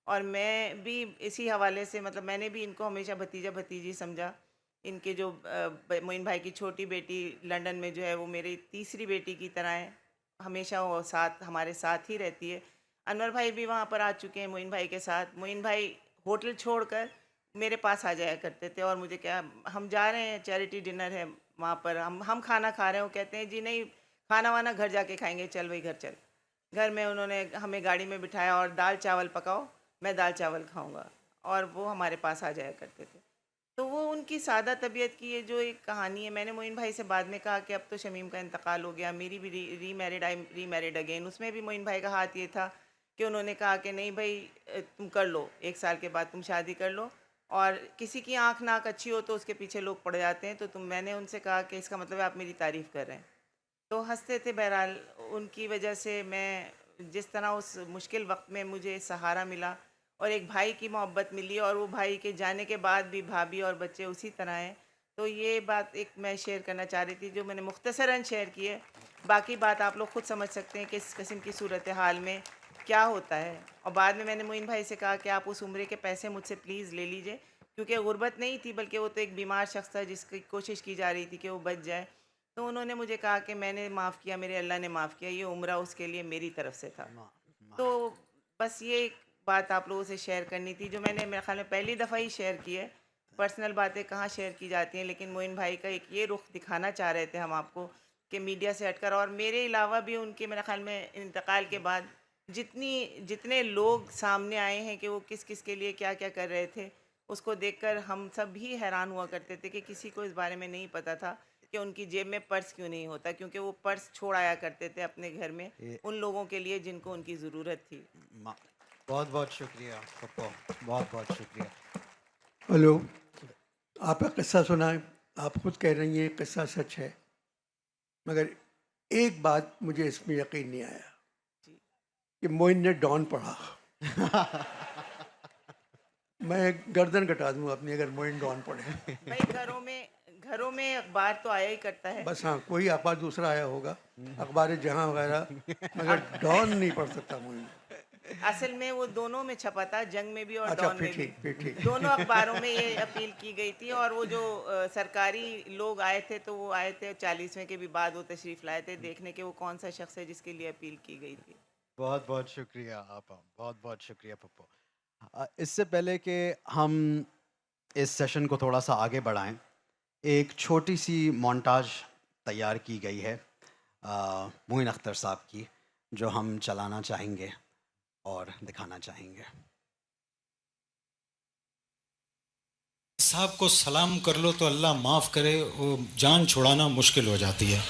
और मैं भी इसी हवाले से मतलब मैंने भी इनको हमेशा भतीजा भतीजी समझा। इनके जो मोइन भाई की छोटी बेटी लंदन में जो है वो मेरी तीसरी बेटी की तरह है, हमेशा वो साथ हमारे साथ ही रहती है। अनवर भाई भी वहाँ पर आ चुके हैं मोइन भाई के साथ। मोइन भाई होटल छोड़कर मेरे पास आ जाया करते थे और मुझे क्या, हम जा रहे हैं चैरिटी डिनर है वहाँ पर, हम खाना खा रहे हैं, वो कहते हैं जी नहीं खाना वाना घर जाके खाएंगे, चल भाई घर चल। घर में उन्होंने हमें गाड़ी में बिठाया और दाल चावल पकाओ, मैं दाल चावल खाऊंगा, और वो हमारे पास आ जाया करते थे। तो वो उनकी सादा तबीयत की ये जो एक कहानी है। मैंने मोइन भाई से बाद में कहा कि अब तो शमीम का इंतकाल हो गया, मेरी भी रीमैरिड अगेन। उसमें भी मोइन भाई का हाथ ये था कि उन्होंने कहा कि नहीं भाई तुम कर लो, 1 साल के बाद तुम शादी कर लो, और किसी की आँख नाक अच्छी हो तो उसके पीछे लोग पड़ जाते हैं, तो मैंने उनसे कहा कि इसका मतलब है आप मेरी तारीफ़ कर रहे हैं। तो हंसते थे। बहरहाल उनकी वजह से मैं जिस तरह उस मुश्किल वक्त में मुझे सहारा मिला और एक भाई की मोहब्बत मिली, और वो भाई के जाने के बाद भी भाभी और बच्चे उसी तरह हैं। तो ये बात एक मैं शेयर करना चाह रही थी जो मैंने मुख्तसरन शेयर की है। बाकी बात आप लोग खुद समझ सकते हैं कि इस किस्म की सूरत हाल में क्या होता है। और बाद में मैंने मोइन भाई से कहा कि आप उस उम्र के पैसे मुझसे प्लीज़ ले लीजिए, क्योंकि गुर्बत नहीं थी बल्कि वो तो एक बीमार शख्स था जिसकी कोशिश की जा रही थी कि वो बच जाए। तो उन्होंने मुझे कहा कि मैंने माफ़ किया, मेरे अल्लाह ने माफ़ किया, ये उम्रा उसके लिए मेरी तरफ से था। तो बस ये एक बात आप लोगों से शेयर करनी थी जो मैंने मेरे ख्याल में पहली दफ़ा ही शेयर की है। पर्सनल बातें कहाँ शेयर की जाती हैं, लेकिन मोइन भाई का एक ये रुख दिखाना चाह रहे थे हम आपको कि मीडिया से हटकर, और मेरे अलावा भी उनके मेरे ख्याल में इंतकाल के बाद जितने लोग सामने आए हैं कि वो किस किस के लिए क्या क्या कर रहे थे, उसको देखकर हम सब भी हैरान हुआ करते थे कि किसी को इस बारे में नहीं पता था कि उनकी जेब में पर्स क्यों नहीं होता, क्योंकि वो पर्स छोड़ आया करते थे अपने घर में उन लोगों के लिए जिनको उनकी ज़रूरत थी। बहुत बहुत शुक्रिया पप्पो, बहुत बहुत शुक्रिया। हेलो, आपका किस्सा सुना है, आप खुद कह रही हैं किस्सा सच है, मगर एक बात मुझे इसमें यकीन नहीं आया कि मोइन ने डॉन पढ़ा। मैं गर्दन कटा दूँ अपनी अगर मोइन डॉन पढ़े। भाई घरों में अखबार तो आया ही करता है, बस हाँ, कोई अखबार दूसरा आया होगा, अखबार जहाँ वगैरह, मगर डॉन नहीं पढ़ सकता मोइन। असल में वो दोनों में छपा था, जंग में भी और अच्छा, डॉन में भी, ठीक। दोनों अखबारों में ये अपील की गई थी। और वो जो सरकारी लोग आए थे तो वो आए थे 40वें के भी बाद, वो तशरीफ़ लाए थे देखने के वो कौन सा शख्स है जिसके लिए अपील की गई थी। बहुत बहुत शुक्रिया आपा, बहुत बहुत शुक्रिया पप्पो। इससे पहले कि हम इस सेशन को थोड़ा सा आगे बढ़ाएं, एक छोटी सी मोन्टाज तैयार की गई है मोइन अख्तर साहब की, जो हम चलाना चाहेंगे और दिखाना चाहेंगे। साहब को सलाम कर लो तो अल्लाह माफ़ करे, वो जान छुड़ाना मुश्किल हो जाती है।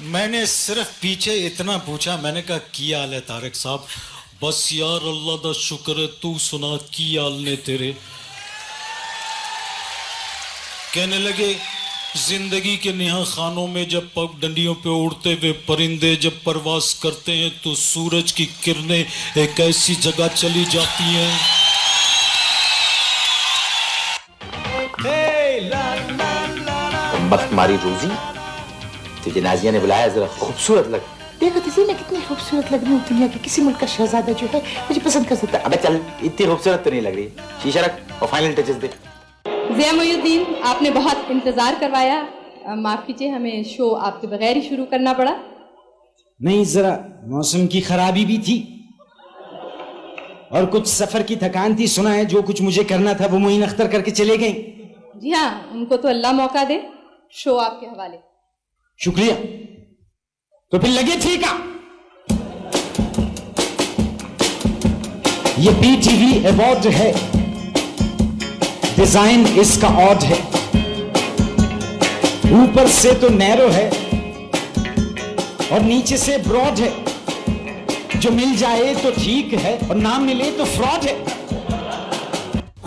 मैंने सिर्फ पीछे इतना पूछा, मैंने कहा की हाल है तारिक साहब? बस यार अल्लाह दा शुक्र है, तू सुना की हाल ने तेरे? कहने लगे जिंदगी के नेहा खानों में जब पग डंडियों पे उड़ते हुए परिंदे जब परवास करते हैं तो सूरज की किरणें एक ऐसी जगह चली जाती हैं। बस तुम्हारी रोजी, तुझे नाजिया ने बुलाया, जरा खूबसूरत लग। देखो तुझे मैं कितनी खूबसूरत लग रही हूँ, दुनिया के किसी मुल्क का शहजादा जो है मुझे पसंद कर सकता है। अबे चल, इतनी खूबसूरत तो नहीं लग रही, शीशा रख और फाइनल टचेस दे। ज़िया मोइनुद्दीन, आपने बहुत इंतज़ार करवाया, माफ़ कीजिए हमें शो आपके बगैर ही शुरू करना पड़ा। नहीं, ज़रा मौसम की खराबी भी थी। और कुछ सफर की थकान थी, सुना है जो कुछ मुझे करना था वो मोइन अख्तर करके चले गई। जी हाँ, उनको तो अल्लाह मौका दे, शो आपके हवाले। शुक्रिया। तो फिर लगे ठीक है। ये BTV अवार्ड है, डिजाइन इसका ऑड है, ऊपर से तो नैरो है और नीचे से ब्रॉड है, जो मिल जाए तो ठीक है और ना मिले तो फ्रॉड है।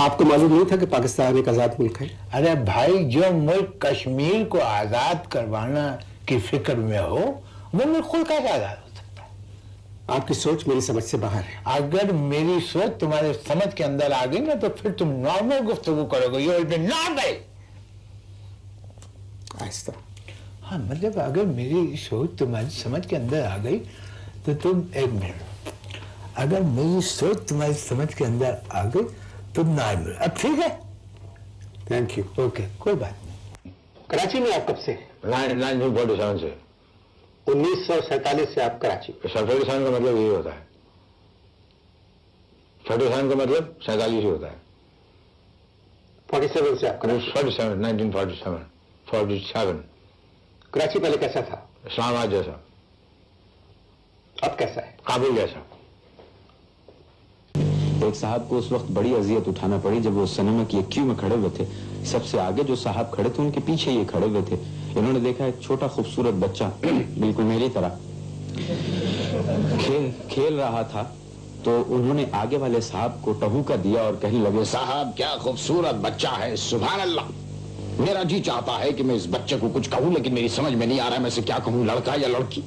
आपको मालूम नहीं था कि पाकिस्तान एक आजाद मुल्क है? अरे भाई, जो मुल्क कश्मीर को आजाद करवाना की फिक्र में हो वो मुल्क खुद का आजाद हो सकता है। आपकी सोच मेरी समझ से बाहर है। अगर मेरी सोच तुम्हारे समझ के अंदर आ गई ना तो फिर तुम नॉर्मल गुफ्तगू करोगे। You will be normal. आहिस्ता। हाँ, मतलब अगर मेरी सोच तुम्हारी समझ के अंदर आ गई तो तुम एक मिनट, अगर मेरी सोच तुम्हारी समझ के अंदर आ गई तुम नॉर्मल। अब ठीक है, थैंक यू। ओके, कोई बात नहीं। कराची में आप कब से? 1947 से। 1947 से आप कराची? 47 का मतलब यही होता है। 47 का मतलब 47 ही होता है। 47 से आप कराची? 47, 1947, 47। कराची पहले कैसा था? इस्लामाबाद जैसा। अब कैसा है? काबुल जैसा। एक साहब को उस वक्त बड़ी अजियत उठाना पड़ी जब वो सिनेमा की एक क्यू में खड़े हुए थे। सबसे आगे जो साहब खड़े थे उनके पीछे ये खड़े हुए थे। इन्होंने देखा एक छोटा खूबसूरत बच्चा बिल्कुल मेरी तरह खेल रहा था, तो उन्होंने आगे वाले साहब को टहूका दिया और कहने लगे, साहब क्या खूबसूरत बच्चा है, सुभान अल्लाह। मेरा जी चाहता है कि मैं इस बच्चे को कुछ कहूं, लेकिन मेरी समझ में नहीं आ रहा है मैं इसे क्या कहूं, लड़का या लड़की।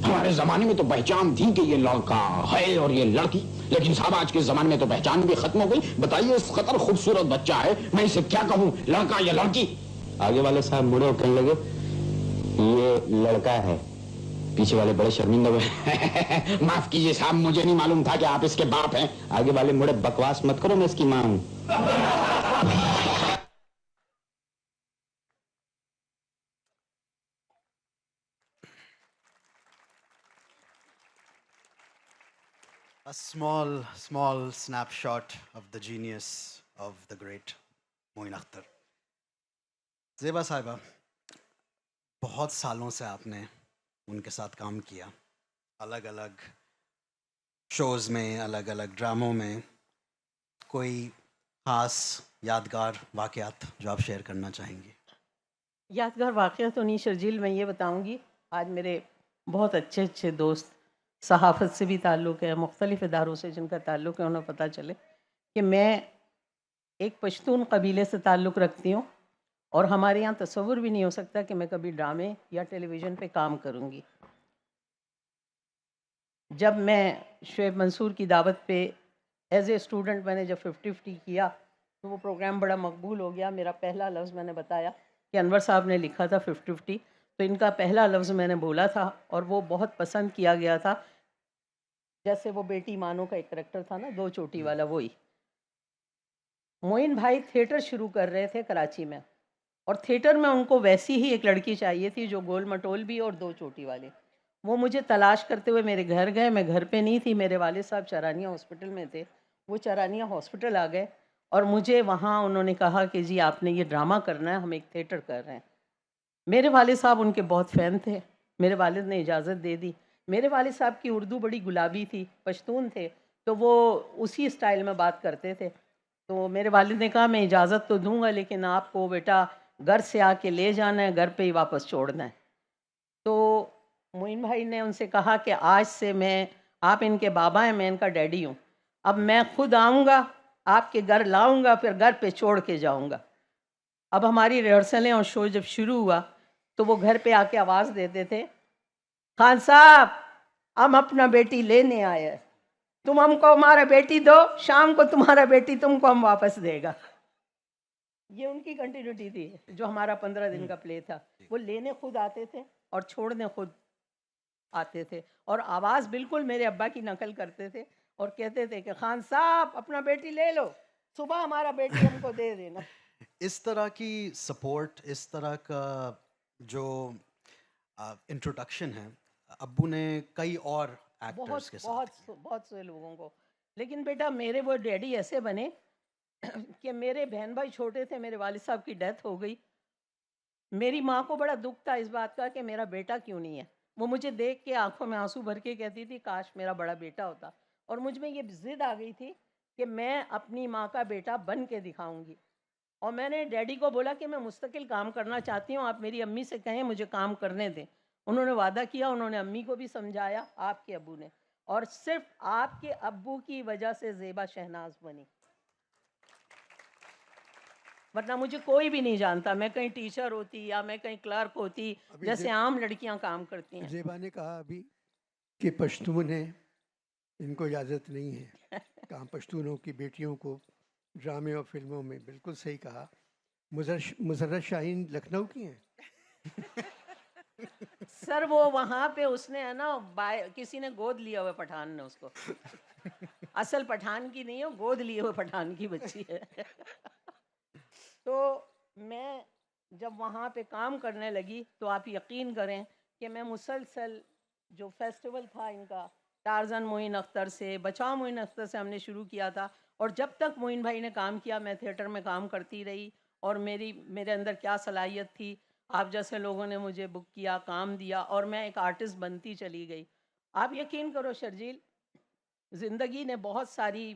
हमारे जमाने में तो पहचान थी कि ये लड़का है और ये लड़की, लेकिन साहब आज के जमाने में तो पहचान भी खत्म हो गई। बताइए, इस कदर खूबसूरत बच्चा है, मैं इसे क्या कहूं, लड़का या लड़की। आगे वाले साहब मुड़े और कहने लगे, ये लड़का है। पीछे वाले बड़े शर्मिंदा हुए माफ कीजिए साहब, मुझे नहीं मालूम था कि आप इसके बाप हैं। आगे वाले मुड़े, बकवास मत करो, मैं इसकी मां हूं। A small snapshot of the genius of the great Moin Akhtar. Zeba साहिबा, बहुत सालों से आपने उनके साथ काम किया, अलग अलग शोज़ में, अलग अलग ड्रामों में। कोई ख़ास यादगार वाक़यात जो आप शेयर करना चाहेंगे? यादगार वाक़या तो नहीं शर्जील, मैं ये बताऊंगी, आज मेरे बहुत अच्छे अच्छे दोस्त सहाफ़त से भी ताल्लुक़ है, मुख्तलिफ़ इदारों से जिनका ताल्लुक़ है, उन्हें पता चले कि मैं एक पश्तून कबीले से ताल्लुक़ रखती हूँ और हमारे यहाँ तसव्वुर भी नहीं हो सकता कि मैं कभी ड्रामे या टेलीविज़न पे काम करूँगी। जब मैं शुएब मंसूर की दावत पे एज़ ए स्टूडेंट मैंने जब 50-50 किया तो वो प्रोग्राम बड़ा मकबूल हो गया। मेरा पहला लफ्ज़ मैंने बताया कि अनवर साहब ने लिखा था 50-50, तो इनका पहला लफ्ज़ मैंने बोला था और वो बहुत पसंद किया गया था। जैसे वो बेटी मानो का एक करैक्टर था ना, दो चोटी वाला, वही। मोइन भाई थिएटर शुरू कर रहे थे कराची में और थिएटर में उनको वैसी ही एक लड़की चाहिए थी जो गोल मटोल भी और दो चोटी वाले। वो मुझे तलाश करते हुए मेरे घर गए, मैं घर पे नहीं थी, मेरे वालिद साहब चरानिया हॉस्पिटल में थे। वो चरानिया हॉस्पिटल आ गए और मुझे वहाँ उन्होंने कहा कि जी आपने ये ड्रामा करना है, हम एक थिएटर कर रहे हैं। मेरे वालिद साहब उनके बहुत फ़ैन थे, मेरे वालिद ने इजाज़त दे दी। मेरे वालिद साहब की उर्दू बड़ी गुलाबी थी, पश्तून थे, तो वो उसी स्टाइल में बात करते थे। तो मेरे वालिद ने कहा मैं इजाज़त तो दूंगा लेकिन आपको बेटा घर से आके ले जाना है, घर पे ही वापस छोड़ना है। तो मोइन भाई ने उनसे कहा कि आज से आप इनके बाबा हैं, मैं इनका डैडी हूँ। अब मैं खुद आऊँगा, आपके घर लाऊँगा, फिर घर पे छोड़ के जाऊँगा। अब हमारी रिहर्सलें और शो जब शुरू हुआ तो वो घर पे आके आवाज़ देते थे, खान साहब हम अपना बेटी लेने आए हैं, तुम हमको हमारा बेटी दो, शाम को तुम्हारा बेटी तुमको हम वापस देगा। ये उनकी कंटिन्यूटी थी। जो हमारा 15 दिन का प्ले था, वो लेने खुद आते थे और छोड़ने खुद आते थे और आवाज़ बिल्कुल मेरे अब्बा की नकल करते थे और कहते थे कि खान साहब अपना बेटी ले लो, सुबह हमारा बेटी हमको दे देना। इस तरह की सपोर्ट, इस तरह का जो इंट्रोडक्शन है, अब्बू ने कई और एक्टर्स के साथ बहुत से लोगों को, लेकिन बेटा मेरे वो डैडी ऐसे बने कि मेरे बहन भाई छोटे थे, मेरे वालिद साहब की डेथ हो गई। मेरी माँ को बड़ा दुख था इस बात का कि मेरा बेटा क्यों नहीं है। वो मुझे देख के आंखों में आंसू भर के कहती थी काश मेरा बड़ा बेटा होता। और मुझ में ये ज़िद आ गई थी कि मैं अपनी माँ का बेटा बन के दिखाऊंगी। और मैंने डैडी को बोला कि मैं मुस्तकिल काम करना चाहती हूँ, आप मेरी अम्मी से कहें मुझे काम करने दें। उन्होंने वादा किया, उन्होंने अम्मी को भी समझाया, आपके अब्बू ने, और सिर्फ आपके अब्बू की वजह से ज़ेबा शहनाज बनी, वरना मुझे कोई भी नहीं जानता। मैं कहीं टीचर होती या मैं कहीं क्लर्क होती जैसे आम लड़कियां काम करती हैं। ज़ेबा ने कहा अभी कि पश्तून है, इनको इजाज़त नहीं है कहाँ पश्तूनों की बेटियों को ड्रामे और फिल्मों में। बिल्कुल सही कहा। मुजर्रत शाहीन लखनऊ की हैं। सर वो वहाँ पे उसने है ना किसी ने गोद लिया हुआ, पठान ने उसको असल पठान की नहीं है, गोद लिए हुए पठान की बच्ची है। तो मैं जब वहाँ पे काम करने लगी तो आप यकीन करें कि मैं मुसलसल जो फेस्टिवल था इनका, टार्जन मोइन अख्तर से, बचाओ मोइन अख्तर से हमने शुरू किया था, और जब तक मोइन भाई ने काम किया मैं थिएटर में काम करती रही। और मेरे अंदर क्या सलाहियत थी, आप जैसे लोगों ने मुझे बुक किया, काम दिया, और मैं एक आर्टिस्ट बनती चली गई। आप यकीन करो शर्जील, ज़िंदगी ने बहुत सारी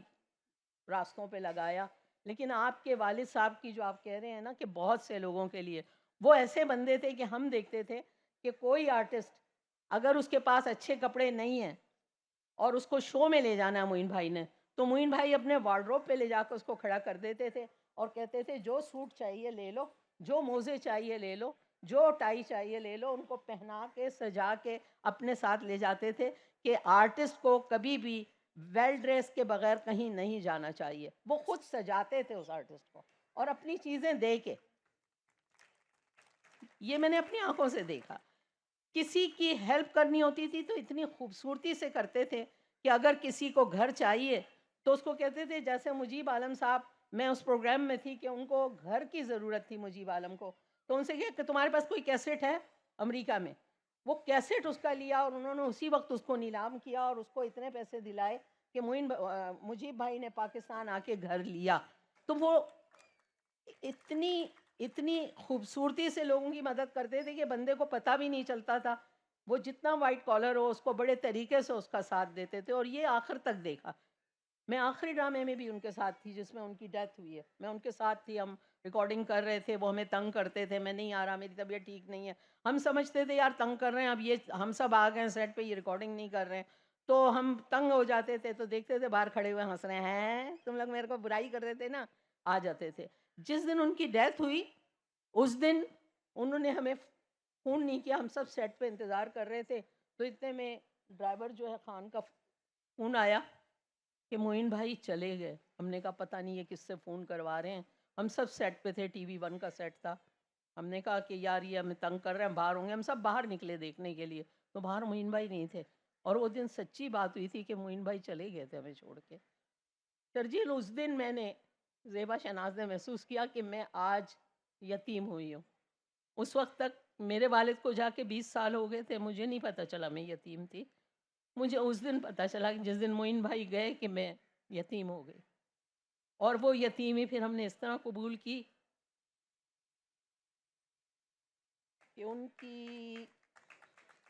रास्तों पे लगाया, लेकिन आपके वालिद साहब की जो आप कह रहे हैं ना कि बहुत से लोगों के लिए वो ऐसे बंदे थे कि हम देखते थे कि कोई आर्टिस्ट अगर उसके पास अच्छे कपड़े नहीं हैं और उसको शो में ले जाना है मोइन भाई ने, तो मोइन भाई अपने वार्डरोब पे ले जाकर उसको खड़ा कर देते थे और कहते थे जो सूट चाहिए ले लो, जो मोज़े चाहिए ले लो, जो टाई चाहिए ले लो। उनको पहना के सजा के अपने साथ ले जाते थे कि आर्टिस्ट को कभी भी वेल ड्रेस के बगैर कहीं नहीं जाना चाहिए। वो खुद सजाते थे उस आर्टिस्ट को और अपनी चीज़ें दे के। ये मैंने अपनी आंखों से देखा। किसी की हेल्प करनी होती थी तो इतनी खूबसूरती से करते थे कि अगर किसी को घर चाहिए तो उसको कहते थे, जैसे मुजीब आलम साहब, मैं उस प्रोग्राम में थी कि उनको घर की ज़रूरत थी मुजीब आलम को, तो उनसे कहा कि तुम्हारे पास कोई कैसेट है अमेरिका में। वो कैसेट उसका लिया और उन्होंने उसी वक्त उसको नीलाम किया और उसको इतने पैसे दिलाए कि मुजीब भाई ने पाकिस्तान आके घर लिया। तो वो इतनी खूबसूरती से लोगों की मदद करते थे कि बंदे को पता भी नहीं चलता था। वो जितना वाइट कॉलर हो उसको बड़े तरीके से उसका साथ देते थे। और ये आखिर तक देखा। मैं आखिरी ड्रामे में भी उनके साथ थी जिसमें उनकी डेथ हुई है, मैं उनके साथ थी। हम रिकॉर्डिंग कर रहे थे, वो हमें तंग करते थे, मैं नहीं आ रहा, मेरी तबीयत ठीक नहीं है। हम समझते थे यार तंग कर रहे हैं, अब ये हम सब आ गए सेट पे, ये रिकॉर्डिंग नहीं कर रहे हैं, तो हम तंग हो जाते थे। तो देखते थे बाहर खड़े हुए हंस रहे हैं, तुम लोग मेरे को बुराई कर रहे थे ना, आ जाते थे। जिस दिन उनकी डेथ हुई उस दिन उन्होंने हमें फ़ोन नहीं किया, हम सब सेट पे इंतज़ार कर रहे थे। तो इतने में ड्राइवर जो है खान का फ़ोन आया कि मोइन भाई चले गए। हमने कहा पता नहीं ये किससे फ़ोन करवा रहे हैं। हम सब सेट पे थे, TV1 का सेट था। हमने कहा कि यार ये हमें तंग कर रहे हैं, बाहर होंगे। हम सब बाहर निकले देखने के लिए, तो बाहर मोइन भाई नहीं थे। और वो दिन सच्ची बात हुई थी कि मोइन भाई चले गए थे हमें छोड़ के। शर्जील, उस दिन मैंने, ज़ेबा शहनाज ने महसूस किया कि मैं आज यतीम हुई हूँ। उस वक्त तक मेरे वालिद को जाके 20 साल हो गए थे, मुझे नहीं पता चला मैं यतीम थी। मुझे उस दिन पता चला कि जिस दिन मोइन भाई गए कि मैं यतीम हो गई। और वो यतीमी फिर हमने इस तरह कबूल की कि उनकी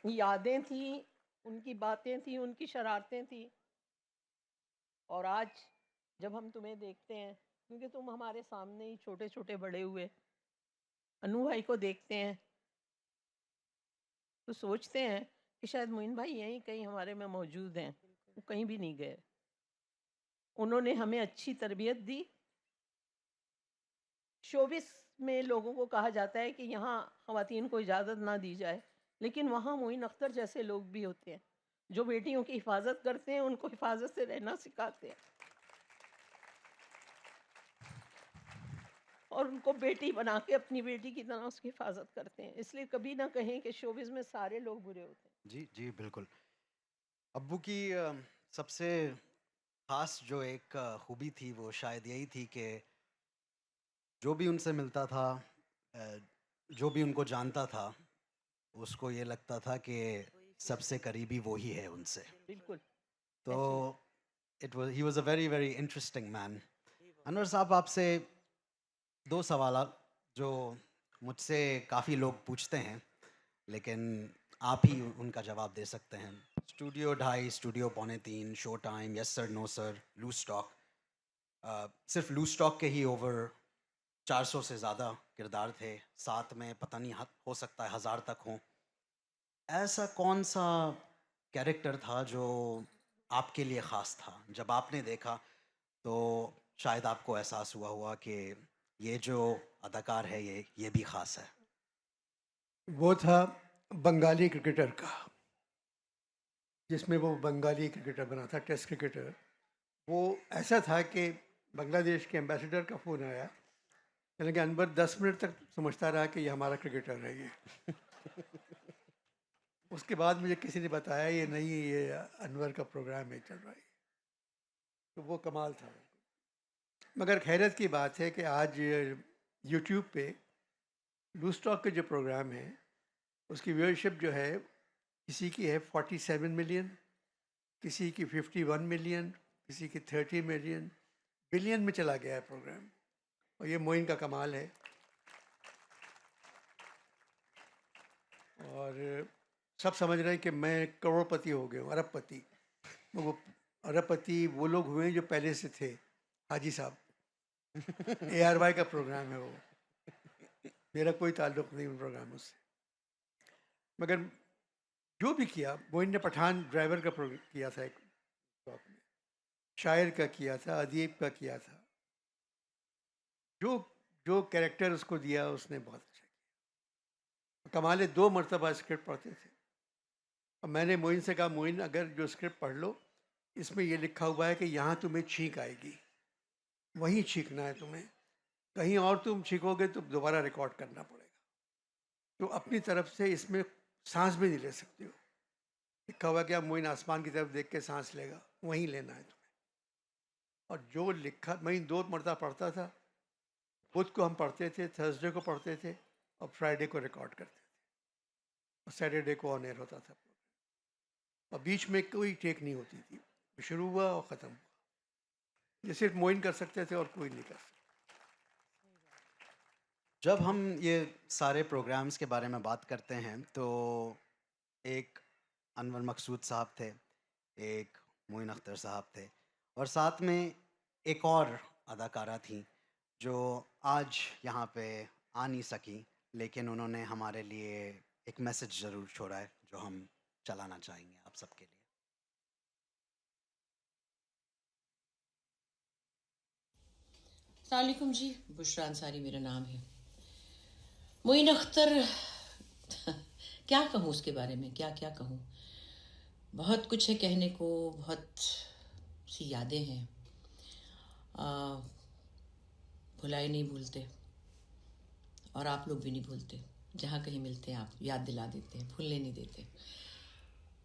यादें थी, उनकी बातें थी, उनकी शरारतें थी। और आज जब हम तुम्हें देखते हैं, क्योंकि तुम हमारे सामने ही छोटे छोटे बड़े हुए, अनु भाई को देखते हैं तो सोचते हैं कि शायद मोइन भाई यहीं कहीं हमारे में मौजूद हैं, वो कहीं भी नहीं गए। उन्होंने हमें अच्छी तरबियत दी। शोबिस में लोगों को कहा जाता है कि यहाँ ख़वातीन को इजाज़त ना दी जाए, लेकिन वहाँ मोइन अख्तर जैसे लोग भी होते हैं जो बेटियों की हिफाजत करते हैं, उनको हिफाजत से रहना सिखाते हैं और उनको बेटी बना के अपनी बेटी की तरह उसकी हिफाजत करते हैं। इसलिए कभी ना कहें कि शोबिस में सारे लोग बुरे होते हैं। जी जी बिल्कुल। अब्बू की सबसे ख़ास जो एक खूबी थी वो शायद यही थी कि जो भी उनसे मिलता था, जो भी उनको जानता था, उसको ये लगता था कि सबसे करीबी वो ही है उनसे। बिल्कुल। तो he was a very very interesting man. Anwar साहब, आपसे दो सवाल जो मुझसे काफ़ी लोग पूछते हैं, लेकिन आप ही उनका जवाब दे सकते हैं. Studio 2.5, studio 2.75, show time, yes sir, no sir, loose stock. सिर्फ लूज स्टॉक के ही ओवर 400 से ज़्यादा किरदार थे. साथ में पता नहीं हो सकता है 1000 तक हों. ऐसा कौन सा कैरेक्टर था जो आपके लिए ख़ास था? जब आपने देखा तो शायद आपको एहसास हुआ कि ये जो अदाकार है ये भी ख़ास है. वो था बंगाली क्रिकेटर का, जिसमें वो बंगाली क्रिकेटर बना था, टेस्ट क्रिकेटर. वो ऐसा था कि बांग्लादेश के एम्बेसडर का फ़ोन आया, यानी कि अनवर 10 मिनट तक समझता रहा कि ये हमारा क्रिकेटर है ये. उसके बाद मुझे किसी ने बताया ये नहीं, ये अनवर का प्रोग्राम है चल रहा है. तो वो कमाल था. मगर खैरत की बात है कि आज यूट्यूब पे लूज स्टॉक के जो प्रोग्राम है उसकी व्यूअरशिप जो है, किसी की है 47 मिलियन, किसी की 51 मिलियन, किसी की 30 मिलियन, बिलियन में चला गया है प्रोग्राम. और ये मोइन का कमाल है. और सब समझ रहे हैं कि मैं करोड़पति हो गया हूँ, अरबपति. वो अरबपति वो लोग हुए हैं जो पहले से थे. हाजी साहब ARY का प्रोग्राम है वो. मेरा कोई ताल्लुक़ नहीं उन प्रोग्रामों से. मगर जो भी किया, मोइन ने पठान ड्राइवर का प्रोग्राम किया था एक ब्लॉक में, शायर का किया था, अदीब का किया था. जो कैरेक्टर उसको दिया उसने बहुत अच्छा किया. कमाल 2 मरतबा स्क्रिप्ट पढ़ते थे. और मैंने मोइन से कहा, मोइन अगर जो स्क्रिप्ट पढ़ लो, इसमें ये लिखा हुआ है कि यहाँ तुम्हें छींक आएगी, वहीं छींकना है तुम्हें, कहीं और तुम छींकोगे तो दोबारा रिकॉर्ड करना पड़ेगा. तो अपनी तरफ से इसमें सांस भी नहीं ले सकते हो. लिखा हुआ कि आप मोइन आसमान की तरफ देख के सांस लेगा, वहीं लेना है तुम्हें. और जो लिखा, मैं 2 मरतबा पढ़ता था. बुध को हम पढ़ते थे, थर्सडे को पढ़ते थे, और फ्राइडे को रिकॉर्ड करते थे, और सैटरडे को ऑन एयर होता था. और बीच में कोई टेक नहीं होती थी, शुरू हुआ और ख़त्म हुआ. ये सिर्फ मोइन कर सकते थे और कोई नहीं कर सकता. जब हम ये सारे प्रोग्राम्स के बारे में बात करते हैं तो एक अनवर मकसूद साहब थे, एक मोइन अख्तर साहब थे, और साथ में एक और अदाकारा थी जो आज यहाँ पे आ नहीं सकी, लेकिन उन्होंने हमारे लिए एक मैसेज ज़रूर छोड़ा है जो हम चलाना चाहेंगे आप सबके लिए. अस्सलाम वालेकुम जी, बुशरा अंसारी मेरा नाम है. मोइन अख्तर, क्या कहूँ उसके बारे में, क्या क्या कहूँ. बहुत कुछ है कहने को, बहुत सी यादें हैं. भुलाए नहीं भूलते, और आप लोग भी नहीं भूलते. जहाँ कहीं मिलते हैं आप याद दिला देते हैं, भूलने नहीं देते.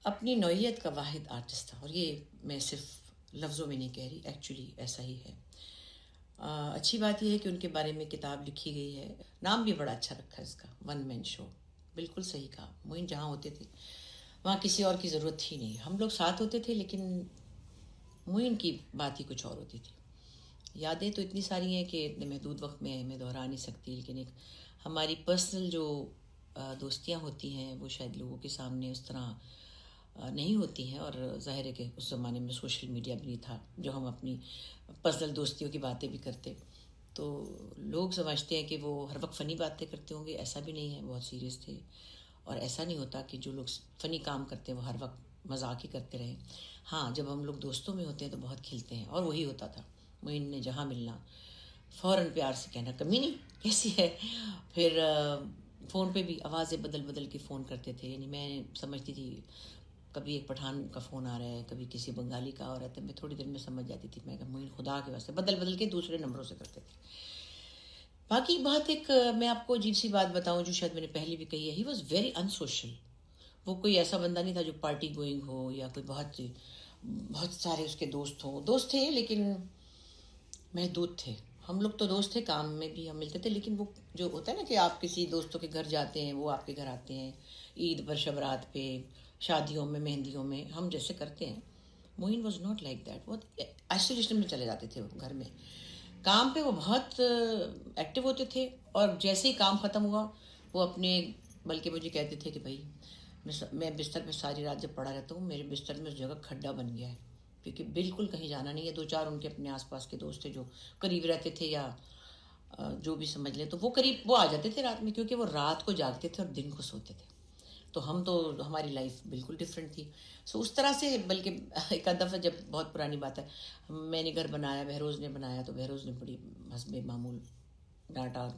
अपनी नौइयत का वाहिद आर्टिस्ट था, और ये मैं सिर्फ लफ्ज़ों में नहीं कह रही, एक्चुअली ऐसा ही है. अच्छी बात यह है कि उनके बारे में किताब लिखी गई है. नाम भी बड़ा अच्छा रखा है इसका, 1 मैन शो. बिल्कुल सही कहा. मोइन जहाँ होते थे वहाँ किसी और की ज़रूरत ही नहीं. हम लोग साथ होते थे, लेकिन मोइन की बात ही कुछ और होती थी. यादें तो इतनी सारी हैं कि इतने महदूद वक्त में मैं दोहरा नहीं सकती, लेकिन एक हमारी पर्सनल जो दोस्तियाँ होती हैं वो शायद लोगों के सामने उस तरह नहीं होती हैं. और ज़ाहिर है कि उस ज़माने में सोशल मीडिया भी नहीं था जो हम अपनी पर्सनल दोस्तियों की बातें भी करते. तो लोग समझते हैं कि वो हर वक्त फ़नी बातें करते होंगे. ऐसा भी नहीं है, बहुत सीरियस थे. और ऐसा नहीं होता कि जो लोग फ़नी काम करते हैं वो हर वक्त मजाक ही करते रहें. हाँ, जब हम लोग दोस्तों में होते हैं तो बहुत खिलते हैं, और वही होता था. मोइन ने जहाँ मिलना फ़ौरन प्यार से कहना, कमी नहीं, कैसी है. फिर फ़ोन पे भी आवाज़ें बदल बदल के फ़ोन करते थे. यानी मैं समझती थी कभी एक पठान का फ़ोन आ रहा है, कभी किसी बंगाली का आ रहा है, तो मैं थोड़ी देर में समझ जाती थी. मैं मोइन खुदा के वास्ते, बदल बदल के दूसरे नंबरों से करते थे. बाकी बात एक मैं आपको अजीब सी बात बताऊं जो शायद मैंने पहले भी कही है. He was very unsocial. वो कोई ऐसा बंदा नहीं था जो पार्टी गोइंग हो, या कोई बहुत सारे उसके दोस्त हों. दोस्त थे लेकिन महदूद थे. हम लोग तो दोस्त थे, काम में भी हम मिलते थे, लेकिन वो जो होता है ना कि आप किसी दोस्तों के घर जाते हैं, वो आपके घर आते हैं ईद पर, शबरात पे, शादियों में, मेहंदियों में, हम जैसे करते हैं, Moin was not like that, बहुत आइसोलेशन में चले जाते थे वो घर में। काम पे वो बहुत एक्टिव होते थे, और जैसे ही काम ख़त्म हुआ वो अपने, बल्कि मुझे कहते थे कि भाई मैं बिस्तर पे सारी रात जब पड़ा रहता हूँ, मेरे बिस्तर में उस जगह खड्डा बन गया है, क्योंकि बिल्कुल कहीं जाना नहीं है। 2-4 उनके अपने आसपास के दोस्त थे जो करीब रहते थे, या जो भी समझ लें, तो वो करीब वो आ जाते थे रात में, क्योंकि वो रात को जागते थे और दिन को सोते थे। तो हम तो, हमारी लाइफ बिल्कुल डिफरेंट थी। सो उस तरह से, बल्कि एक आध दफ़ा, जब बहुत पुरानी बात है, मैंने घर बनाया, बहरोज़ ने बनाया, तो बहरोज़ ने बड़ी हस्बे मामूल डांटा,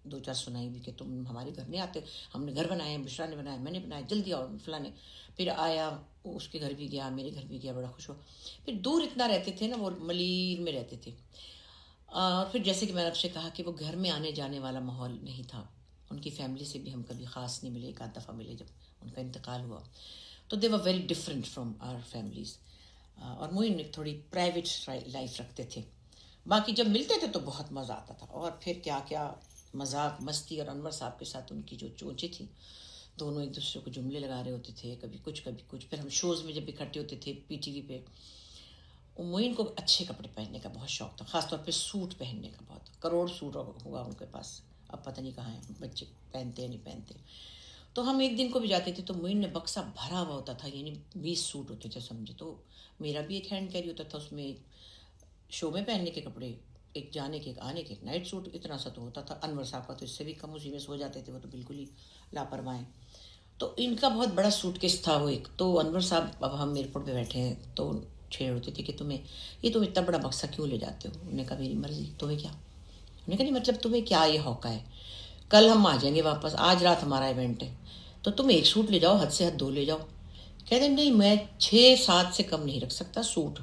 2-4 सुनाई भी कि तुम हमारे घर नहीं आते, हमने घर बनाया, बुशरा ने बनाया, मैंने बनाया, जल्दी आओ फलाने। फिर आया, उसके घर भी गया, मेरे घर भी गया, बड़ा खुश हुआ। फिर दूर इतना रहते थे ना, वो मलीर में रहते थे। और फिर जैसे कि मैंने आपसे कहा कि वो घर में आने जाने वाला माहौल नहीं था। उनकी फैमिली से भी हम कभी ख़ास नहीं मिले, एक आध दफ़ा मिले जब उनका इंतकाल हुआ। तो they were very different from our families. और मोइन एक थोड़ी प्राइवेट लाइफ रखते थे। बाकी जब मिलते थे तो बहुत मज़ा आता था, और फिर क्या क्या मजाक मस्ती। और अनवर साहब के साथ उनकी जो चोंचे थी, दोनों एक दूसरे को जुमले लगा रहे होते थे, कभी कुछ कभी कुछ। फिर हम शोज़ में जब इकट्ठे होते थे PTV पे, मोइन को अच्छे कपड़े पहनने का बहुत शौक़ था, ख़ासतौर पे सूट पहनने का बहुत। करोड़ सूट हुआ उनके पास, अब पता नहीं कहाँ हैं, बच्चे पहनते हैं नहीं पहनते। तो हम एक दिन को भी जाते थे तो मोइन ने बक्सा भरा हुआ होता था, यानी 20 सूट होते थे समझे। तो मेरा भी एक हैंड कैरी होता था, उसमें एक शो में पहनने के कपड़े, एक जाने के, एक आने के, एक नाइट सूट, इतना सा तो होता था। अनवर साहब का तो इससे भी कम, उसी में सो जाते थे, वो तो बिल्कुल ही लापरवाह हैं। तो इनका बहुत बड़ा सूटकेस था वो एक। तो अनवर साहब, अब हम एयरपोर्ट पे बैठे हैं, तो छेड़ होते थे कि तुम इतना बड़ा बक्सा क्यों ले जाते हो। उन्होंने कहा मेरी मर्जी, तुम्हें क्या। उन्होंने कहा नहीं, मतलब तुम्हें क्या ये हौका है, कल हम आ जाएंगे वापस, आज रात हमारा इवेंट है, तो तुम एक सूट ले जाओ, हद से हद 2 ले जाओ। कहते नहीं, मैं 6-7 से कम नहीं रख सकता सूट,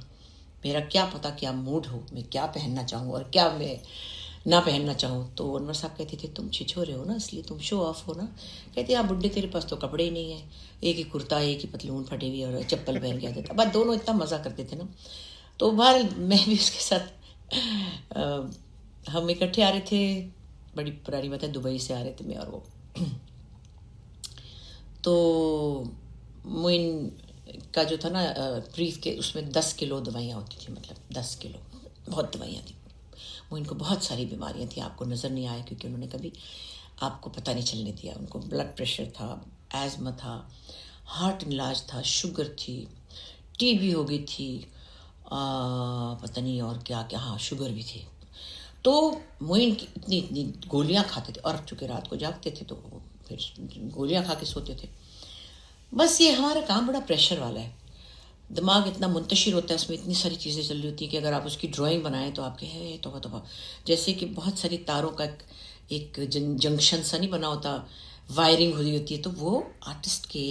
मेरा क्या पता क्या मूड हो, मैं क्या पहनना चाहूँ और क्या मैं ना पहनना चाहूँ। तो अनवर साहब कहते थे तुम छिछोरे हो ना, इसलिए तुम शो ऑफ हो ना। कहते हाँ बुड्ढे, तेरे पास तो कपड़े ही नहीं है, एक ही कुर्ता, एक ही पतलून फटे हुई और चप्पल पहन के आते थे। बस दोनों इतना मज़ा करते थे ना। तो बाहर मैं भी उसके साथ, हम इकट्ठे आ रहे थे, बड़ी पुरानी बात है, दुबई से आ रहे थे मैं और वो। तो मोइन का जो था ना ब्रीफ के, उसमें 10 किलो दवाइयाँ होती थी, मतलब 10 किलो, बहुत दवाइयाँ थी। मोइन को बहुत सारी बीमारियाँ थी, आपको नज़र नहीं आया क्योंकि उन्होंने कभी आपको पता नहीं चलने दिया। उनको ब्लड प्रेशर था, एज़मा था, हार्ट इलाज था, शुगर थी, TB हो गई थी, पता नहीं और क्या क्या, हाँ शुगर भी थी। तो मोइन की इतनी गोलियाँ खाते थे, और चूँकि रात को जागते थे तो फिर गोलियाँ खा के सोते थे। बस ये हमारा काम बड़ा प्रेशर वाला है, दिमाग इतना मुंतशिर होता है, उसमें इतनी सारी चीज़ें चल रही होती हैं कि अगर आप उसकी ड्राइंग बनाएं तो आपके है तौबा, जैसे कि बहुत सारी तारों का एक जंक्शन सा नहीं बना होता, वायरिंग हुई होती है। तो वो आर्टिस्ट के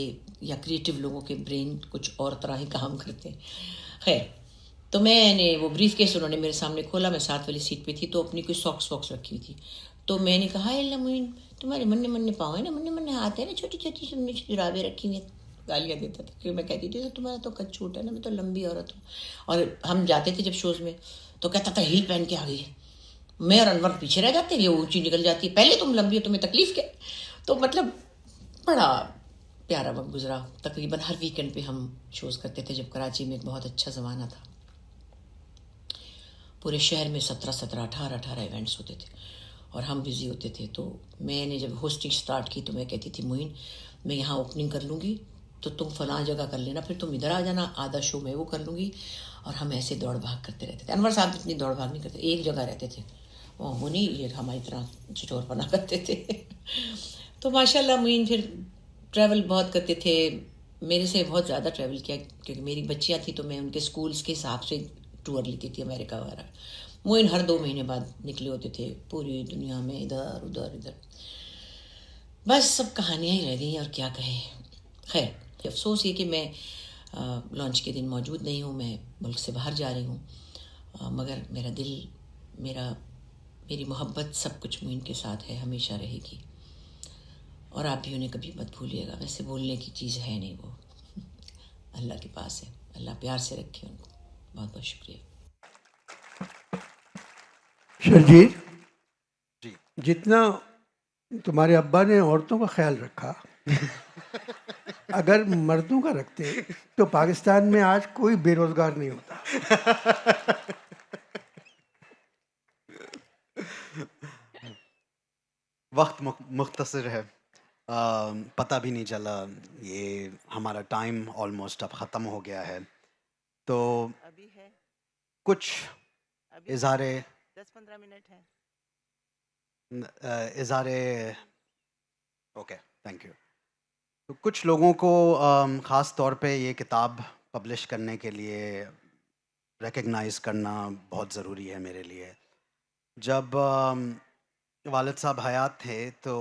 या क्रिएटिव लोगों के ब्रेन कुछ और तरह ही काम करते हैं। खैर, तो मैंने वो ब्रीफ केस उन्होंने मेरे सामने खोला, मैं साथ वाली सीट पे थी, तो अपनी कोई सॉक्स वॉक्स रखी हुई थी। तो मैंने कहा अल्लाह मोइन, तुम्हारे मन्ने पाँव है ना, मन्ने हाथ है ना, छोटी छोटी जुराबें रखी हुई हैं। गालियाँ देता था क्योंकि मैं कहती थी तो तुम्हारा तो कद छूट है ना, मैं तो लंबी औरत हूँ। और हम जाते थे जब शोज़ में तो कहता था हील पहन के आ गई है, मैं और अनवर पीछे रह जाते, ये ऊँची निकल जाती है, पहले तुम लंबी हो, तुम्हें तकलीफ़ क्या। तो मतलब बड़ा प्यारा वक्त गुजरा। तकरीबन हर वीकेंड पे हम शोज़ करते थे, जब कराची में एक बहुत अच्छा ज़माना था, पूरे शहर में 17-17, 18-18 इवेंट्स होते थे और हम बिज़ी होते थे। तो मैंने जब होस्टिंग स्टार्ट की तो मैं कहती थी मोइन, मैं यहाँ ओपनिंग कर लूँगी तो तुम फलां जगह कर लेना, फिर तुम इधर आ जाना, आधा शो मैं वो कर लूँगी। और हम ऐसे दौड़ भाग करते रहते थे। अनवर साहब इतनी दौड़ भाग नहीं करते, एक जगह रहते थे, वो नहीं ये हमारी तरह चिटोरपना करते थे। तो माशाल्लाह मोइन फिर ट्रैवल बहुत करते थे, मेरे से बहुत ज़्यादा ट्रैवल किया क्योंकि मेरी बच्चियाँ थी तो मैं उनके स्कूल्स के हिसाब से टूर लेती थी अमेरिका वगैरह। मोइन हर 2 महीने बाद निकले होते थे पूरी दुनिया में, इधर उधर। बस सब कहानियाँ ही रह गई और क्या कहें। खैर, अफसोस ये कि मैं लॉन्च के दिन मौजूद नहीं हूँ, मैं मुल्क से बाहर जा रही हूँ, मगर मेरा दिल, मेरी मोहब्बत सब कुछ मोइन के साथ है, हमेशा रहेगी। और आप भी उन्हें कभी मत भूलिएगा। वैसे बोलने की चीज़ है नहीं, वो अल्लाह के पास है, अल्लाह प्यार से रखे उनको। बहुत बहुत शुक्रिया। शर्जील जी, जितना तुम्हारे अब्बा ने औरतों का ख्याल रखा अगर मर्दों का रखते तो पाकिस्तान में आज कोई बेरोजगार नहीं होता। वक्त मुख्तसर है, पता भी नहीं चला, ये हमारा टाइम ऑलमोस्ट अब ख़त्म हो गया है। तो अभी है कुछ इज़ारे 10-15 मिनट है। Okay, thank you. तो कुछ लोगों को ख़ास तौर पे ये किताब पब्लिश करने के लिए रिकग्नाइज़ करना बहुत ज़रूरी है मेरे लिए। जब वालिद साहब हयात थे तो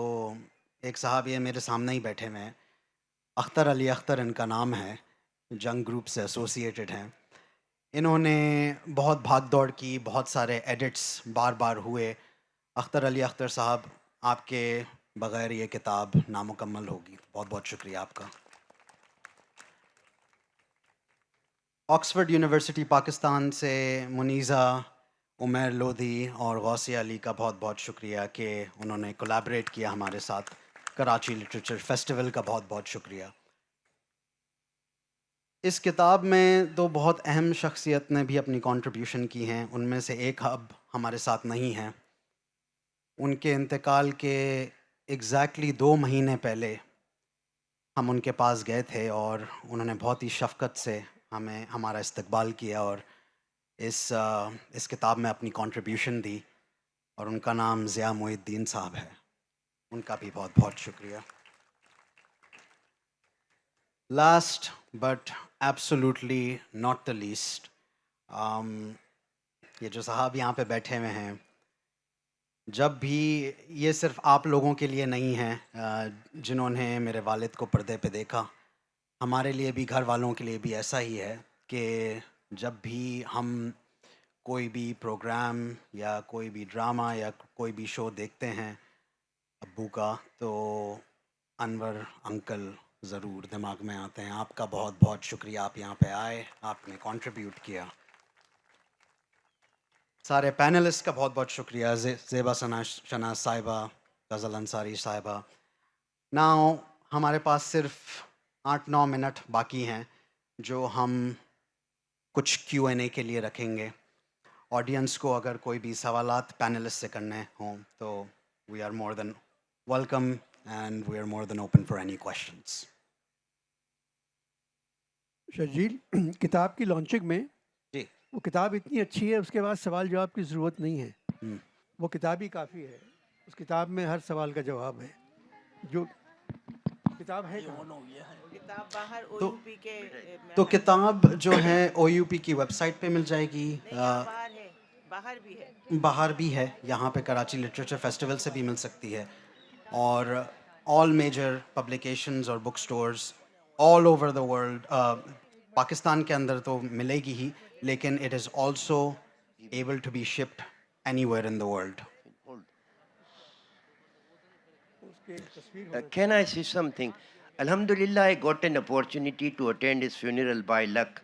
एक साहब ये मेरे सामने ही बैठे हुए हैं, अख्तर अली अख्तर इनका नाम है, जंग ग्रुप से एसोसिएटेड हैं। इन्होंने बहुत भाग दौड़ की, बहुत सारे एडिट्स बार बार हुए। अख्तर अली अख्तर साहब, आपके बग़ैर ये किताब नामुकम्मल होगी। बहुत बहुत शुक्रिया आपका। ऑक्सफोर्ड यूनिवर्सिटी पाकिस्तान से मुनीज़ा, उमैर लोधी और गौसिया अली का बहुत बहुत शुक्रिया कि उन्होंने कोलैबोरेट किया हमारे साथ। कराची लिटरेचर फेस्टिवल का बहुत बहुत शुक्रिया। इस किताब में दो बहुत अहम शख्सियत ने भी अपनी कंट्रीब्यूशन की हैं। उनमें से एक अब हमारे साथ नहीं हैं। उनके इंतकाल के एग्जैक्टली 2 महीने पहले हम उनके पास गए थे और उन्होंने बहुत ही शफ़क़त से हमारा इस्तकबाल किया और इस किताब में अपनी कंट्रीब्यूशन दी। और उनका नाम ज़िया मोइनुद्दीन साहब है। उनका भी बहुत बहुत शुक्रिया। Last but absolutely not the least, ये जो साहब यहाँ पे बैठे हुए हैं, जब भी ये सिर्फ आप लोगों के लिए नहीं है जिन्होंने मेरे वालिद को पर्दे पे देखा, हमारे लिए भी, घर वालों के लिए भी ऐसा ही है कि जब भी हम कोई भी प्रोग्राम या कोई भी ड्रामा या कोई भी शो देखते हैं अब्बू का, तो अनवर अंकल ज़रूर दिमाग में आते हैं। आपका बहुत बहुत शुक्रिया, आप यहाँ पे आए, आपने कंट्रीब्यूट किया। सारे पैनलिस्ट का बहुत बहुत शुक्रिया, ज़ेबा शनाज़ साहिबा, गज़ल अंसारी साहिबा। नाउ हमारे पास सिर्फ 8-9 मिनट बाकी हैं जो हम कुछ Q&A के लिए रखेंगे। ऑडियंस को अगर कोई भी सवालात पैनलिस्ट से करने हों तो we are more than welcome and we are more than open for any questions. Sharjeel, किताब की लॉन्चिंग में जी, वो किताब इतनी अच्छी है, उसके बाद सवाल जवाब की ज़रूरत नहीं है। वो किताब ही काफ़ी है। उस किताब में हर सवाल का जवाब है। जो किताब है किताब बाहर OUP के तो किताब जो है OUP की वेबसाइट पे मिल जाएगी। बाहर भी है, यहाँ पे कराची लिटरेचर फेस्टिवल से भी मिल सकती है और ऑल मेजर पब्लिकेशंस और book stores all over the world. Pakistan के अंदर तो मिलेगी ही, लेकिन it is also able to be shipped anywhere in the world. Can I say something? Alhamdulillah, I got an opportunity to attend his funeral by luck.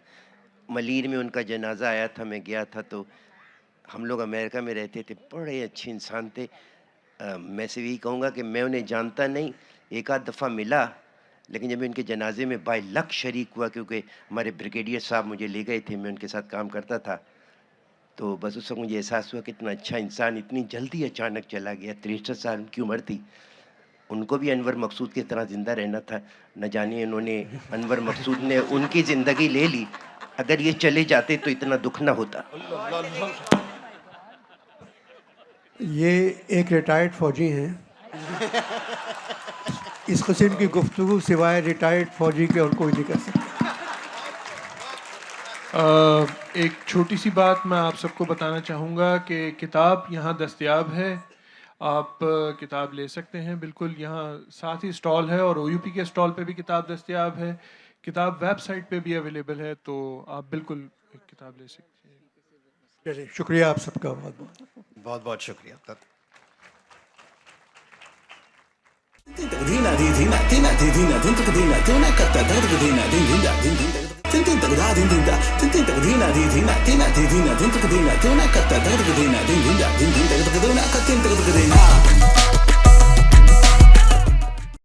Malir में उनका जनाजा आया था, मैं गया था। तो हम लोग अमेरिका में रहते थे, बड़े अच्छे इंसान थे। मैं सिर्फ यही कहूँगा कि मैं उन्हें जानता नहीं, एक आध दफ़ा मिला, लेकिन जब उनके जनाजे में बाय लक शरीक हुआ, क्योंकि हमारे ब्रिगेडियर साहब मुझे ले गए थे, मैं उनके साथ काम करता था, तो बस उस वक्त मुझे एहसास हुआ कि इतना अच्छा इंसान इतनी जल्दी अचानक चला गया। 63 साल उनकी उम्र थी। उनको भी अनवर मकसूद की तरह ज़िंदा रहना था। न जाने उन्होंने, अनवर मकसूद ने उनकी ज़िंदगी ले ली। अगर ये चले जाते तो इतना दुख ना होता। ये एक रिटायर्ड फौजी हैं। इस किस्म की गुफ्तगू सिवाय रिटायर्ड फौजी के और कोई नहीं कर सकता। एक छोटी सी बात मैं आप सबको बताना चाहूँगा कि किताब यहाँ दस्तयाब है, आप किताब ले सकते हैं। बिल्कुल यहाँ साथ ही स्टॉल है और OUP के स्टॉल पे भी किताब दस्तयाब है। किताब वेबसाइट पे भी अवेलेबल है, तो आप बिल्कुल किताब ले सकते हैं। चलिए, शुक्रिया आप सबका, बहुत बहुत बहुत शुक्रिया। Din